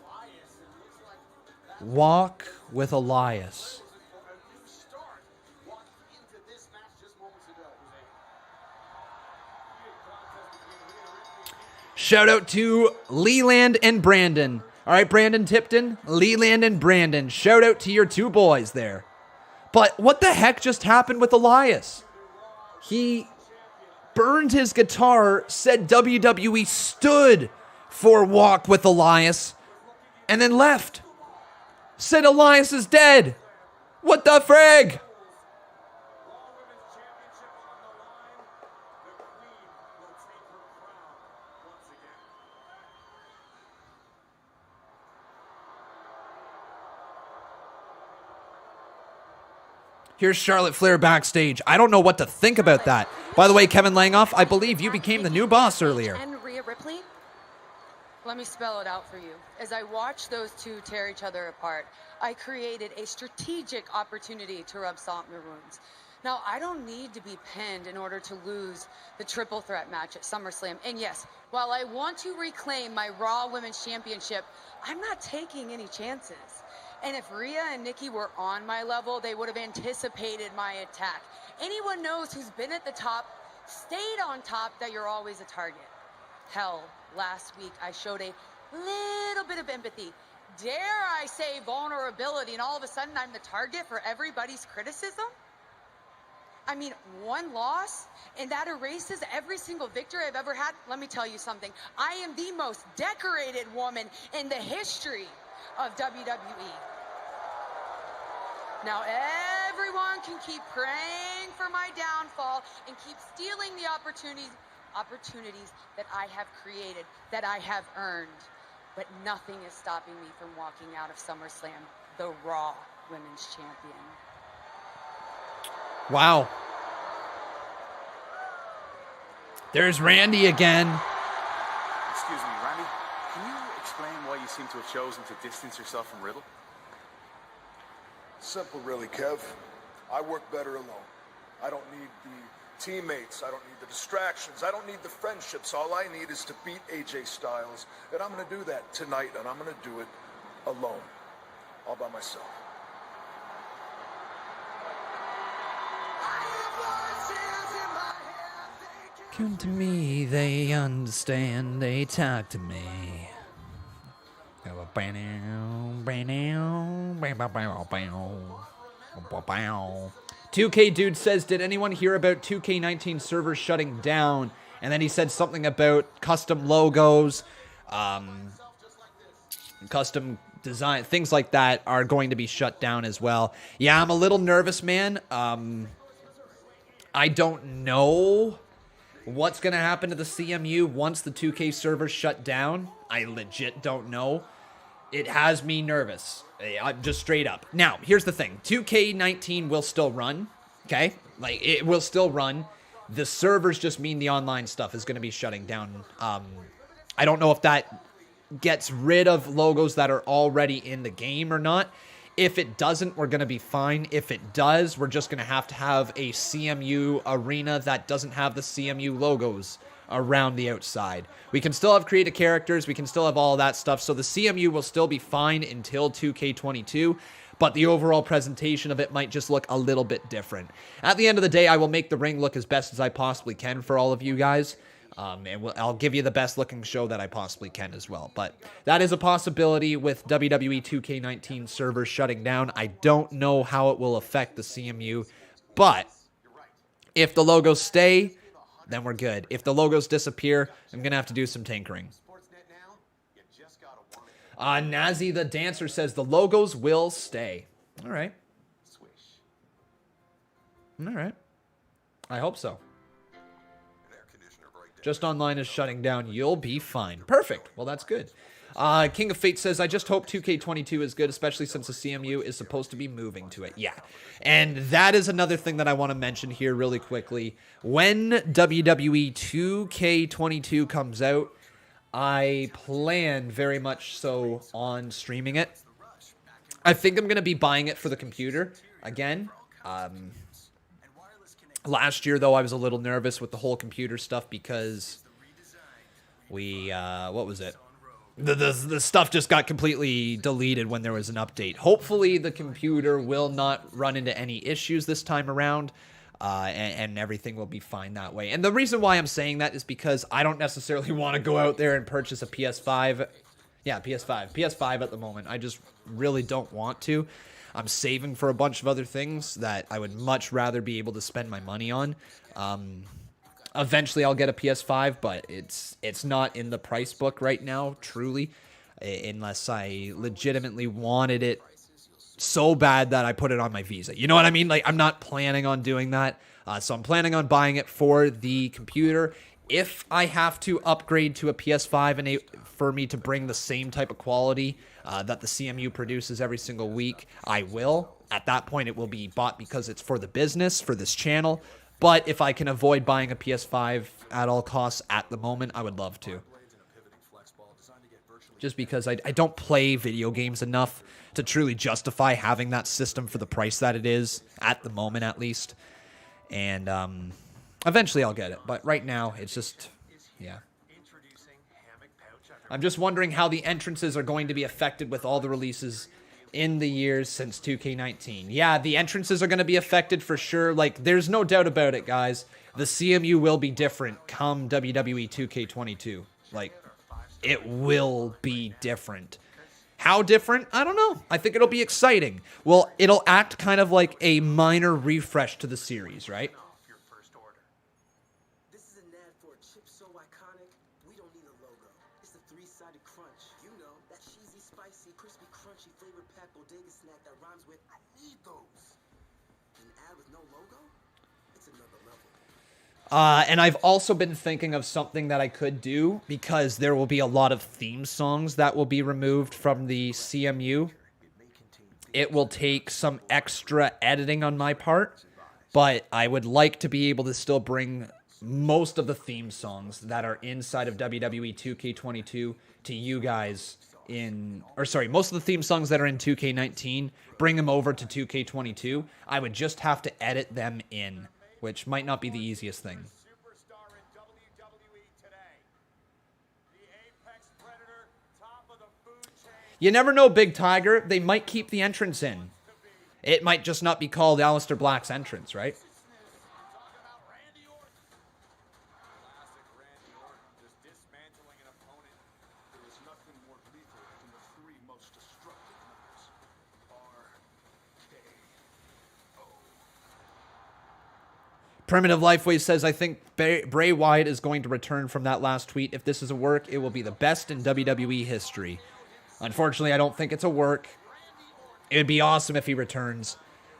Walk with Elias. Shout out to Leland and Brandon. All right, Brandon Tipton, Leland and Brandon. Shout out to your two boys there. But what the heck just happened with Elias? He burned his guitar, said WWE stood for Walk with Elias, and then left. Said Elias is dead. What the frig? Here's Charlotte Flair backstage. I don't know what to think about that. By the way, Kevin Langoff, I believe you became the new boss earlier. And Rhea Ripley? Let me spell it out for you. As I watched those two tear each other apart, I created a strategic opportunity to rub salt in their wounds. Now, I don't need to be pinned in order to lose the triple threat match at SummerSlam. And yes, while I want to reclaim my Raw Women's Championship, I'm not taking any chances. And if Rhea and Nikki were on my level, they would have anticipated my attack. Anyone knows who's been at the top, stayed on top, that you're always a target. Hell, last week I showed a little bit of empathy. dare I say, vulnerability, and all of a sudden I'm the target for everybody's criticism? I mean, one loss, and that erases every single victory I've ever had. Let me tell you something. I am the most decorated woman in the history of WWE. Now, everyone can keep praying for my downfall and keep stealing the opportunities that I have created, that I have earned. But nothing is stopping me from walking out of SummerSlam, the Raw Women's Champion. Wow. There's Randy again. Excuse me, Randy. Can you explain why you seem to have chosen to distance yourself from Riddle? Simple, really, Kev. I work better alone. I don't need the teammates. I don't need the distractions. I don't need the friendships. All I need is to beat AJ Styles. And I'm going to do that tonight, and I'm going to do it alone. All by myself. Come to me, they understand, they talk to me. 2K Dude says, did anyone hear about 2K19 servers shutting down? And then he said something about custom logos, custom design, things like that are going to be shut down as well. Yeah, I'm a little nervous, man. I don't know what's going to happen to the CMU once the 2K servers shut down. I legit don't know. It has me nervous. I'm just straight up. Now, here's the thing. 2K19 will still run, okay? Like, it will still run. The servers just mean the online stuff is going to be shutting down. I don't know if that gets rid of logos that are already in the game or not. If it doesn't, we're going to be fine. If it does, we're just going to have a CMU arena that doesn't have the CMU logos around the outside. We can still have creative characters. We can still have all that stuff. So the CMU will still be fine until 2K22, but the overall presentation of it might just look a little bit different. At the end of the day, I will make the ring look as best as I possibly can for all of you guys. And I'll give you the best looking show that I possibly can as well. But that is a possibility with WWE 2K19 servers shutting down. I don't know how it will affect the CMU, but if the logos stay, then we're good. If the logos disappear, I'm going to have to do some tinkering. Nazi the Dancer says the logos will stay. All right. All right. I hope so. Just Online is shutting down. You'll be fine. Perfect. Well, that's good. King of Fate says, I just hope 2K22 is good, especially since the CMU is supposed to be moving to it. Yeah. And that is another thing that I want to mention here really quickly. When WWE 2K22 comes out, I plan very much so on streaming it. I think I'm going to be buying it for the computer again. Last year, though, I was a little nervous with the whole computer stuff because we, what was it? The stuff just got completely deleted when there was an update. Hopefully, the computer will not run into any issues this time around, and everything will be fine that way. And the reason why I'm saying that is because I don't necessarily want to go out there and purchase a PS5. Yeah, PS5 at the moment. I just really don't want to. I'm saving for a bunch of other things that I would much rather be able to spend my money on. Eventually, I'll get a PS5, but it's not in the price book right now, truly, unless I legitimately wanted it so bad that I put it on my Visa. You know what I mean? Like, I'm not planning on doing that, so I'm planning on buying it for the computer. If I have to upgrade to a PS5 and for me to bring the same type of quality that the CMU produces every single week, I will. At that point, it will be bought because it's for the business, for this channel. But if I can avoid buying a PS5 at all costs at the moment, I would love to. Just because I don't play video games enough to truly justify having that system for the price that it is, at the moment at least. And eventually I'll get it. But right now, it's just, yeah. I'm just wondering how the entrances are going to be affected with all the releases in the years since 2K19. Yeah, the entrances are going to be affected for sure. Like, there's no doubt about it, guys. The CMU will be different come WWE 2K22. Like, it will be different. How different? I don't know. I think it'll be exciting. Well, it'll act kind of like a minor refresh to the series, right? This is an ad for a chip so iconic, we don't need a logo. It's the three-sided crunch. You know, that cheesy, spicy, crispy, crunchy, flavor-packed bodega snack that rhymes with, I need those. An ad with no logo? It's another level. And I've also been thinking of something that I could do, because there will be a lot of theme songs that will be removed from the CMU. It will take some extra editing on my part, but I would like to be able to still bring most of the theme songs that are inside of WWE 2K22 to you guys most of the theme songs that are in 2K19, bring them over to 2K22. I would just have to edit them in, which might not be the easiest thing. You never know, Big Tiger. They might keep the entrance in. It might just not be called Aleister Black's entrance, right? Primitive Lifeway says, I think Bray Wyatt is going to return from that last tweet. If this is a work, it will be the best in WWE history. Unfortunately, I don't think it's a work. It would be awesome if he returns.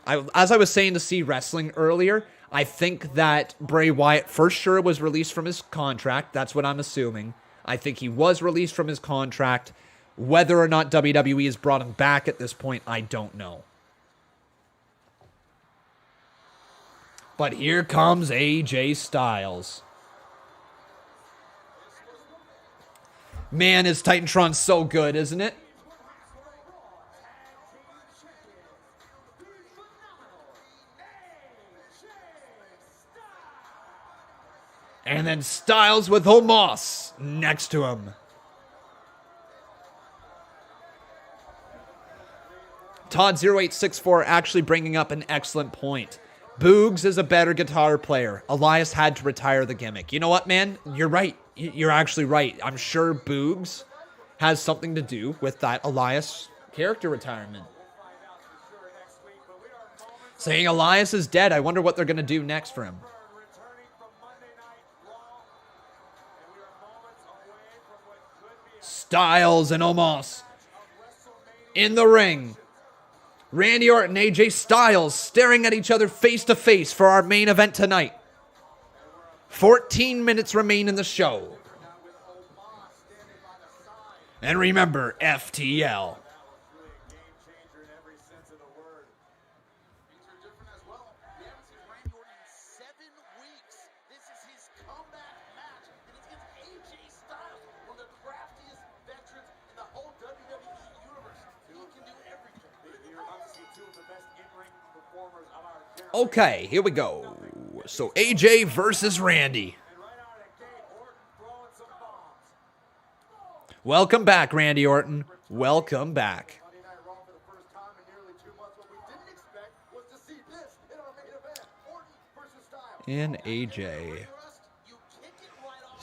As I was saying to See Wrestling earlier, I think that Bray Wyatt for sure was released from his contract. That's what I'm assuming. I think he was released from his contract. Whether or not WWE has brought him back at this point, I don't know. But here comes AJ Styles. Man, is Titantron so good, isn't it? And then Styles with Omos next to him. Todd0864 actually bringing up an excellent point. Boogs is a better guitar player. Elias had to retire the gimmick. You know what, man? You're right. You're actually right. I'm sure Boogs has something to do with that Elias character retirement. Saying Elias is dead. I wonder what they're going to do next for him. Styles and Omos in the ring. Randy Orton, AJ Styles staring at each other face to face for our main event tonight. 14 minutes remain in the show. And remember, FTL. Okay, here we go. So AJ versus Randy. Welcome back, Randy Orton. Welcome back. And AJ.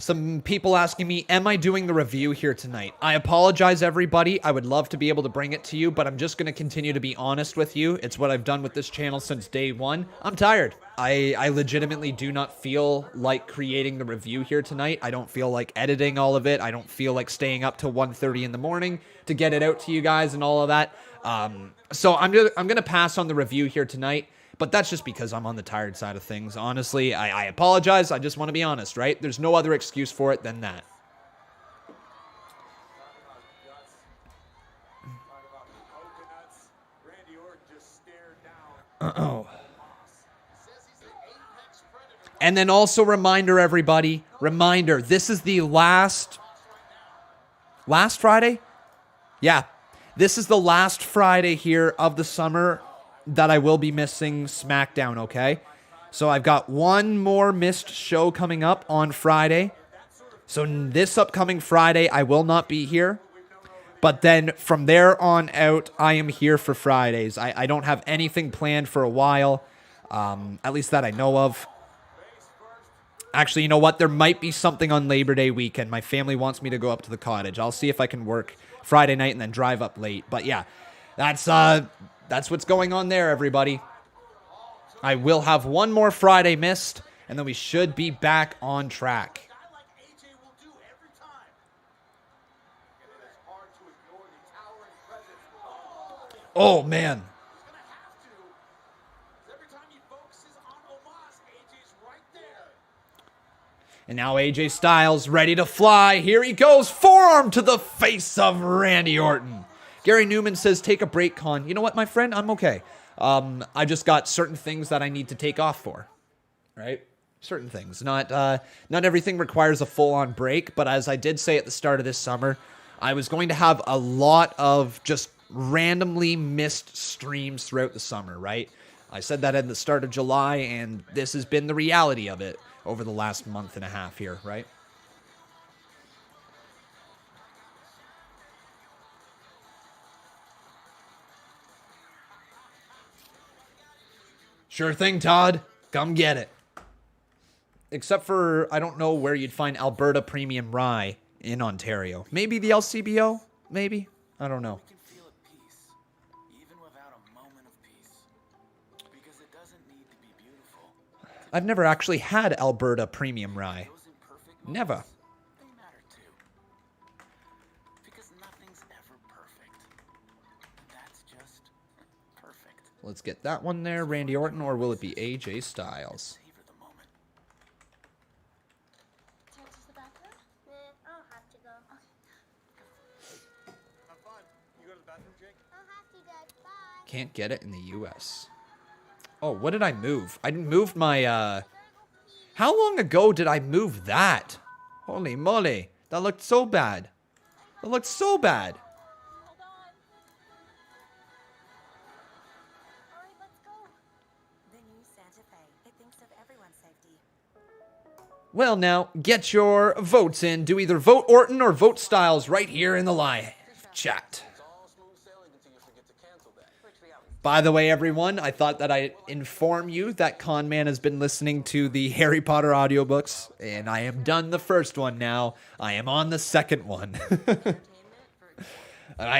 Some people asking me, am I doing the review here tonight? I apologize, everybody. I would love to be able to bring it to you, but I'm just going to continue to be honest with you. It's what I've done with this channel since day one. I'm tired. I legitimately do not feel like creating the review here tonight. I don't feel like editing all of it. I don't feel like staying up till 1:30 in the morning to get it out to you guys and all of that. So I'm gonna pass on the review here tonight. But that's just because I'm on the tired side of things. Honestly, I apologize. I just want to be honest, right? There's no other excuse for it than that. And then also reminder, everybody. Reminder, this is the last Friday? Yeah. This is the last Friday here of the summer that I will be missing SmackDown, okay? So I've got one more missed show coming up on Friday. So this upcoming Friday, I will not be here. But then from there on out, I am here for Fridays. I don't have anything planned for a while, at least that I know of. Actually, you know what? There might be something on Labor Day weekend. My family wants me to go up to the cottage. I'll see if I can work Friday night and then drive up late. But yeah, that's what's going on there, everybody. I will have one more Friday missed, and then we should be back on track. Oh, man. And now AJ Styles ready to fly. Here he goes. Forearm to the face of Randy Orton. Gary Newman says, take a break, Con. You know what, my friend? I'm okay. I just got certain things that I need to take off for. Right? Certain things. Not everything requires a full-on break, but as I did say at the start of this summer, I was going to have a lot of just randomly missed streams throughout the summer, right? I said that at the start of July, and this has been the reality of it over the last month and a half here, right? Sure thing, Todd. Come get it. Except for, I don't know where you'd find Alberta Premium Rye in Ontario. Maybe the LCBO? Maybe? I don't know. I've never actually had Alberta Premium Rye. Never. Let's get that one there. Randy Orton, or will it be AJ Styles? Can't get it in the US. Oh, what did I move? I moved my, How long ago did I move that? Holy moly. That looked so bad. That looked so bad. Well, now, get your votes in. Do either vote Orton or vote Styles right here in the live chat. By the way, everyone, I thought that I'd inform you that Conman has been listening to the Harry Potter audiobooks, and I am done the first one now. I am on the second one.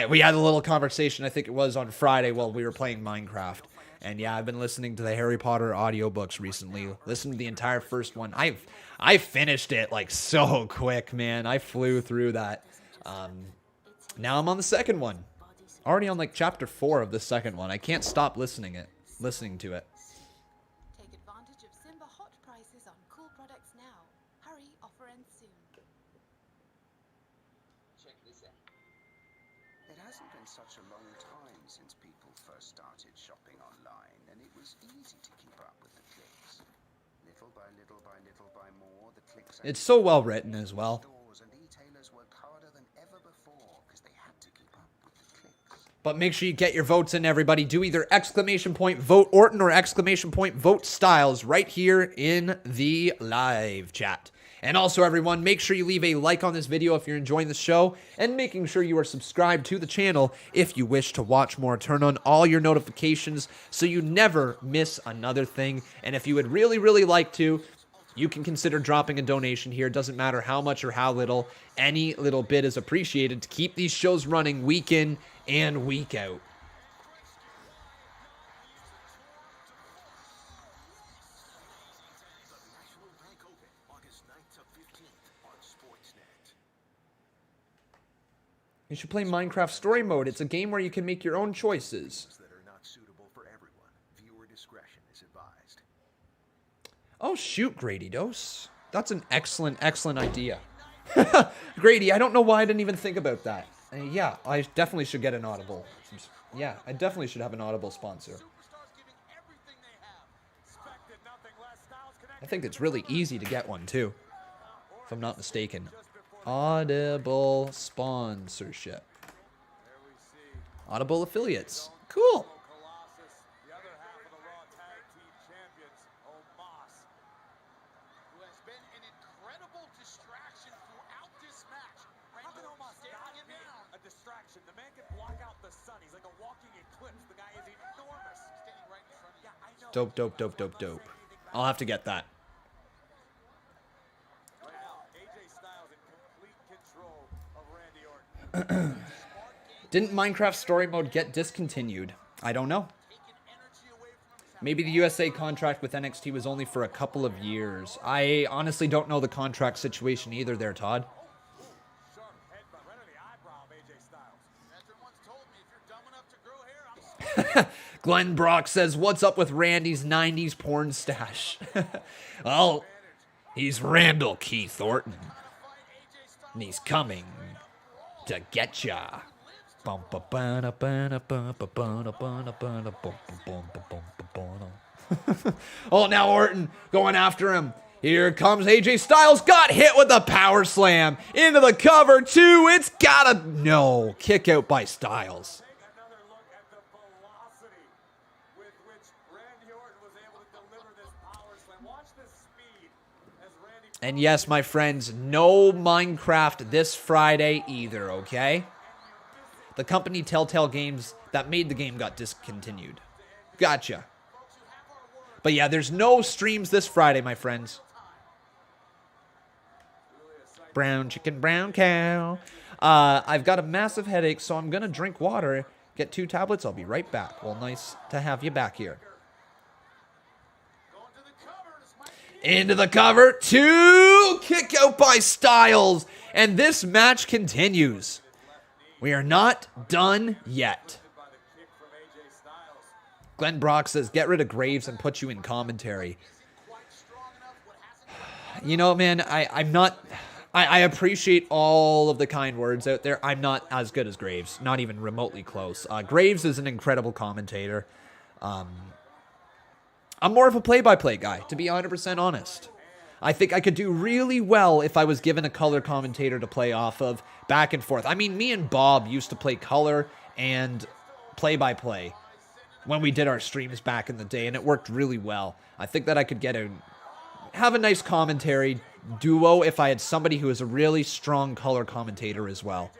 We had a little conversation, I think it was on Friday while we were playing Minecraft. And yeah, I've been listening to the Harry Potter audiobooks recently. Listened to the entire first one. I finished it like so quick, man. I flew through that. Now I'm on the second one. Already on like chapter 4 of the second one. I can't stop listening to it. Take advantage of Simba hot prices on cool products now. Hurry, offer ends soon. Check this out. It hasn't been such a long time since people first started shopping online, and it was easy to keep up with the clicks. Little by little by little by more, the clicks. It's so well written as well. But make sure you get your votes in, everybody. Do either exclamation point vote Orton or exclamation point vote Styles right here in the live chat. And also, everyone, make sure you leave a like on this video if you're enjoying the show, and making sure you are subscribed to the channel if you wish to watch more. Turn on all your notifications so you never miss another thing. And if you would really, really like to, you can consider dropping a donation here. It doesn't matter how much or how little. Any little bit is appreciated to keep these shows running week in and week out. You should play Minecraft Story Mode. It's a game where you can make your own choices. Oh, shoot, Grady Dose. That's an excellent, excellent idea. Grady, I don't know why I didn't even think about that. Yeah, I definitely should get an Audible. Yeah, I definitely should have an Audible sponsor. I think it's really easy to get one, too, if I'm not mistaken. Audible sponsorship. Audible affiliates. Cool. Dope, dope, dope, dope, dope. I'll have to get that. Didn't Minecraft story mode get discontinued? I don't know. Maybe the USA contract with NXT was only for a couple of years. I honestly don't know the contract situation either there, Todd. Glenn Brock says, what's up with Randy's 90s porn stash? Well, he's Randall Keith Orton. And he's coming to get ya. Oh, now Orton going after him. Here comes AJ Styles. Got hit with a power slam. Into the cover, too. It's gotta... No. Kick out by Styles. And yes, my friends, no Minecraft this Friday either, okay? The company Telltale Games that made the game got discontinued. Gotcha. But yeah, there's no streams this Friday, my friends. Brown chicken, brown cow. I've got a massive headache, so I'm going to drink water, get 2 tablets. I'll be right back. Well, nice to have you back here. Into the cover, 2, kick out by Styles, and this match continues. We are not done yet. Glenn Brock says, get rid of Graves and put you in commentary. You know, man, I'm not... I appreciate all of the kind words out there. I'm not as good as Graves, not even remotely close. Graves is an incredible commentator. I'm more of a play-by-play guy, to be 100% honest. I think I could do really well if I was given a color commentator to play off of, back and forth. I mean, me and Bob used to play color and play-by-play when we did our streams back in the day, and it worked really well. I think that I could have a nice commentary duo if I had somebody who is a really strong color commentator as well.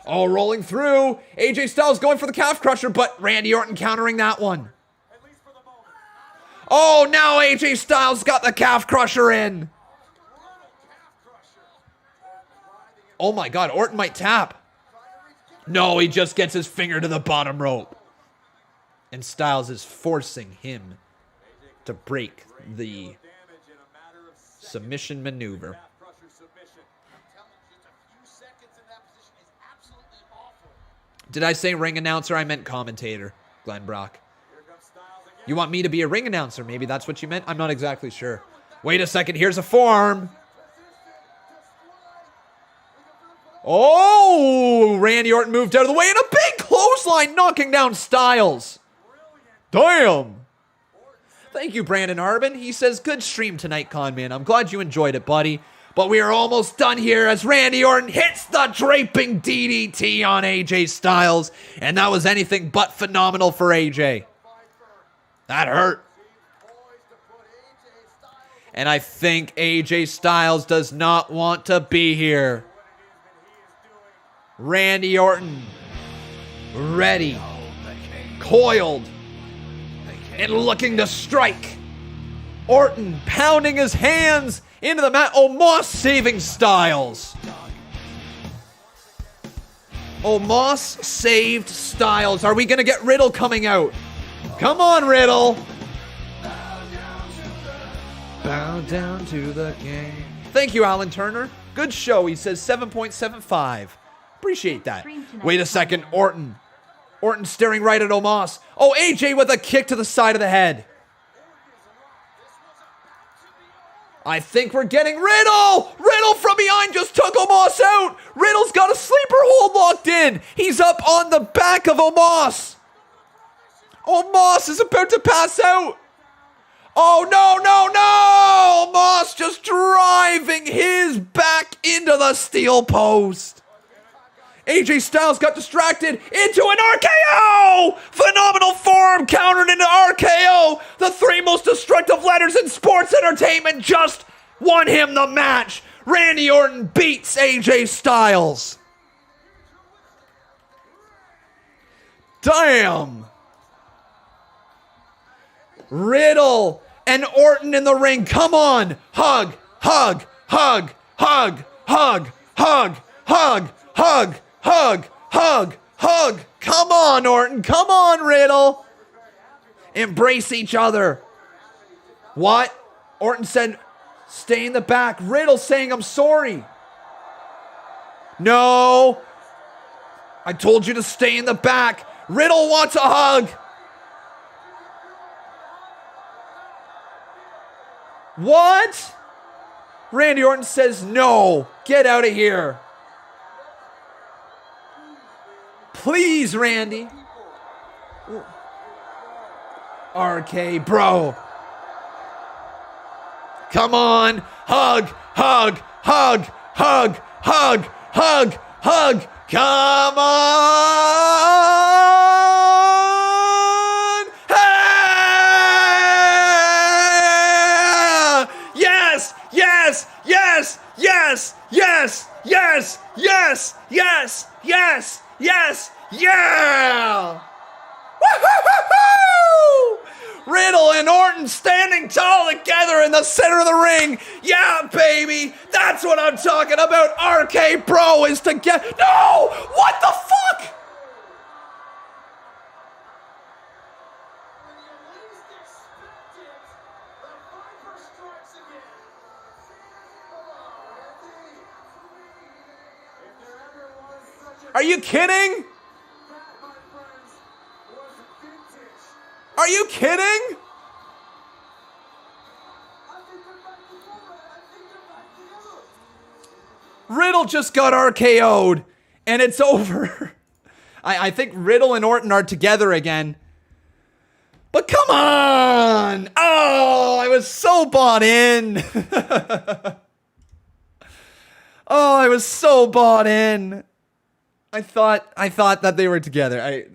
Oh, rolling through. AJ Styles going for the calf crusher, but Randy Orton countering that one. Oh, now AJ Styles got the calf crusher in. Oh my God, Orton might tap. No, he just gets his finger to the bottom rope. And Styles is forcing him to break the submission maneuver. Did I say ring announcer? I meant commentator, Glenn Brock. You want me to be a ring announcer? Maybe that's what you meant? I'm not exactly sure. Wait a second. Here's a forearm. Oh, Randy Orton moved out of the way and a big clothesline knocking down Styles. Damn. Thank you, Brandon Arbin. He says, good stream tonight, Conman. I'm glad you enjoyed it, buddy. But we are almost done here as Randy Orton hits the draping DDT on AJ Styles. And that was anything but phenomenal for AJ. That hurt. And I think AJ Styles does not want to be here. Randy Orton, ready, coiled, and looking to strike. Orton pounding his hands into the mat. Omos saving Styles. Omos saved Styles. Are we going to get Riddle coming out? Come on, Riddle. Bow down to the game. Thank you, Alan Turner. Good show. He says 7.75. Appreciate that. Wait a second. Orton staring right at Omos. Oh, AJ with a kick to the side of the head. I think we're getting Riddle. Riddle from behind just took Omos out. Riddle's got a sleeper hold locked in. He's up on the back of Omos. Omos is about to pass out. Oh, no. Omos just driving his back into the steel post. AJ Styles got distracted into an RKO! Phenomenal forearm countered into RKO! The 3 most destructive letters in sports entertainment just won him the match. Randy Orton beats AJ Styles. Damn! Riddle and Orton in the ring. Come on! Hug! Hug! Hug! Hug! Hug! Hug! Hug! Hug! Hug! Hug! Hug. Come on, Orton. Come on, Riddle. Embrace each other. What? Orton said, stay in the back. Riddle saying, I'm sorry. No. I told you to stay in the back. Riddle wants a hug. What? Randy Orton says, no. Get out of here. Please, Randy. RK, bro. Come on. Hug, hug, hug, hug, hug, hug, hug. Come on. Hey! Yes, yes, yes, yes, yes, yes, yes, yes, yes, yes, yeah. Woo-hoo-hoo-hoo! Riddle and Orton standing tall together in the center of the ring. Yeah, baby. That's what I'm talking about. RK Bro is to get... No! What the fuck? Are you kidding? Are you kidding? Riddle just got RKO'd, and it's over. I think Riddle and Orton are together again. But come on! Oh, I was so bought in. Oh, I was so bought in. I thought that they were together.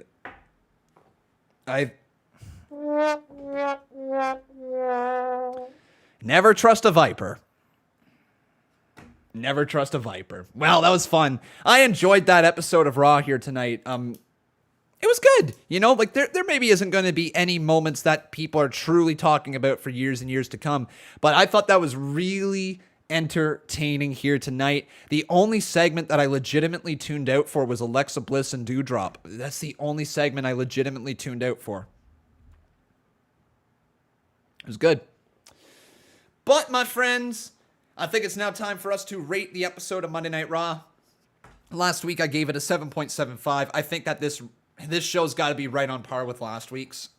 I never trust a viper. Never trust a viper. Well, that was fun. I enjoyed that episode of Raw here tonight. It was good. You know, like there maybe isn't going to be any moments that people are truly talking about for years and years to come. But I thought that was really entertaining here tonight. The only segment that I legitimately tuned out for was Alexa Bliss and Doudrop. That's the only segment I legitimately tuned out for. It was good. But, my friends, I think it's now time for us to rate the episode of Monday Night Raw. Last week, I gave it a 7.75. I think that this show's got to be right on par with last week's,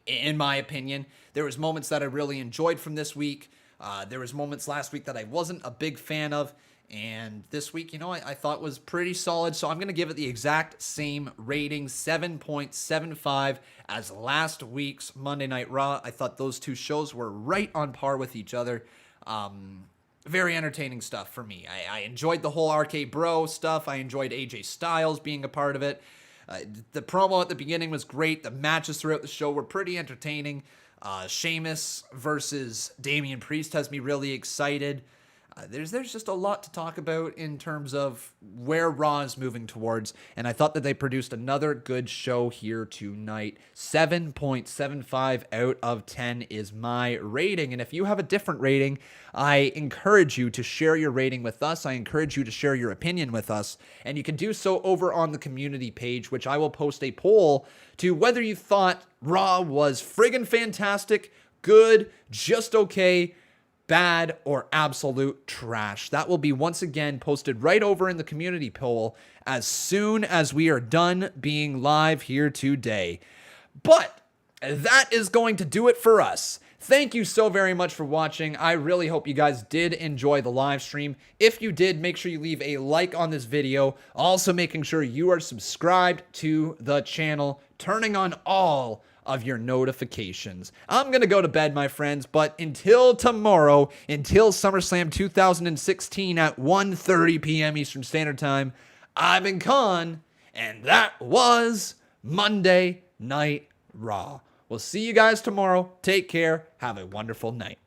in my opinion. There was moments that I really enjoyed from this week. There was moments last week that I wasn't a big fan of. And this week, you know, I thought was pretty solid. So I'm going to give it the exact same rating, 7.75 as last week's Monday Night Raw. I thought those two shows were right on par with each other. Very entertaining stuff for me. I enjoyed the whole RK Bro stuff. I enjoyed AJ Styles being a part of it. The promo at the beginning was great. The matches throughout the show were pretty entertaining. Sheamus versus Damian Priest has me really excited. There's just a lot to talk about in terms of where Raw is moving towards, and I thought that they produced another good show here tonight. 7.75 out of 10 is my rating, and if you have a different rating, I encourage you to share your rating with us. I encourage you to share your opinion with us, and you can do so over on the community page, which I will post a poll to whether you thought Raw was friggin' fantastic, good, just okay, bad, or absolute trash. That will be once again posted right over in the community poll as soon as we are done being live here today. But that is going to do it for us. Thank you so very much for watching. I really hope you guys did enjoy the live stream. If you did, make sure you leave a like on this video. Also making sure you are subscribed to the channel, turning on all of your notifications. I'm going to go to bed, my friends, but until tomorrow, until SummerSlam 2016 at 1:30 p.m. Eastern Standard Time, I've been Khan, and that was Monday Night Raw. We'll see you guys tomorrow. Take care. Have a wonderful night.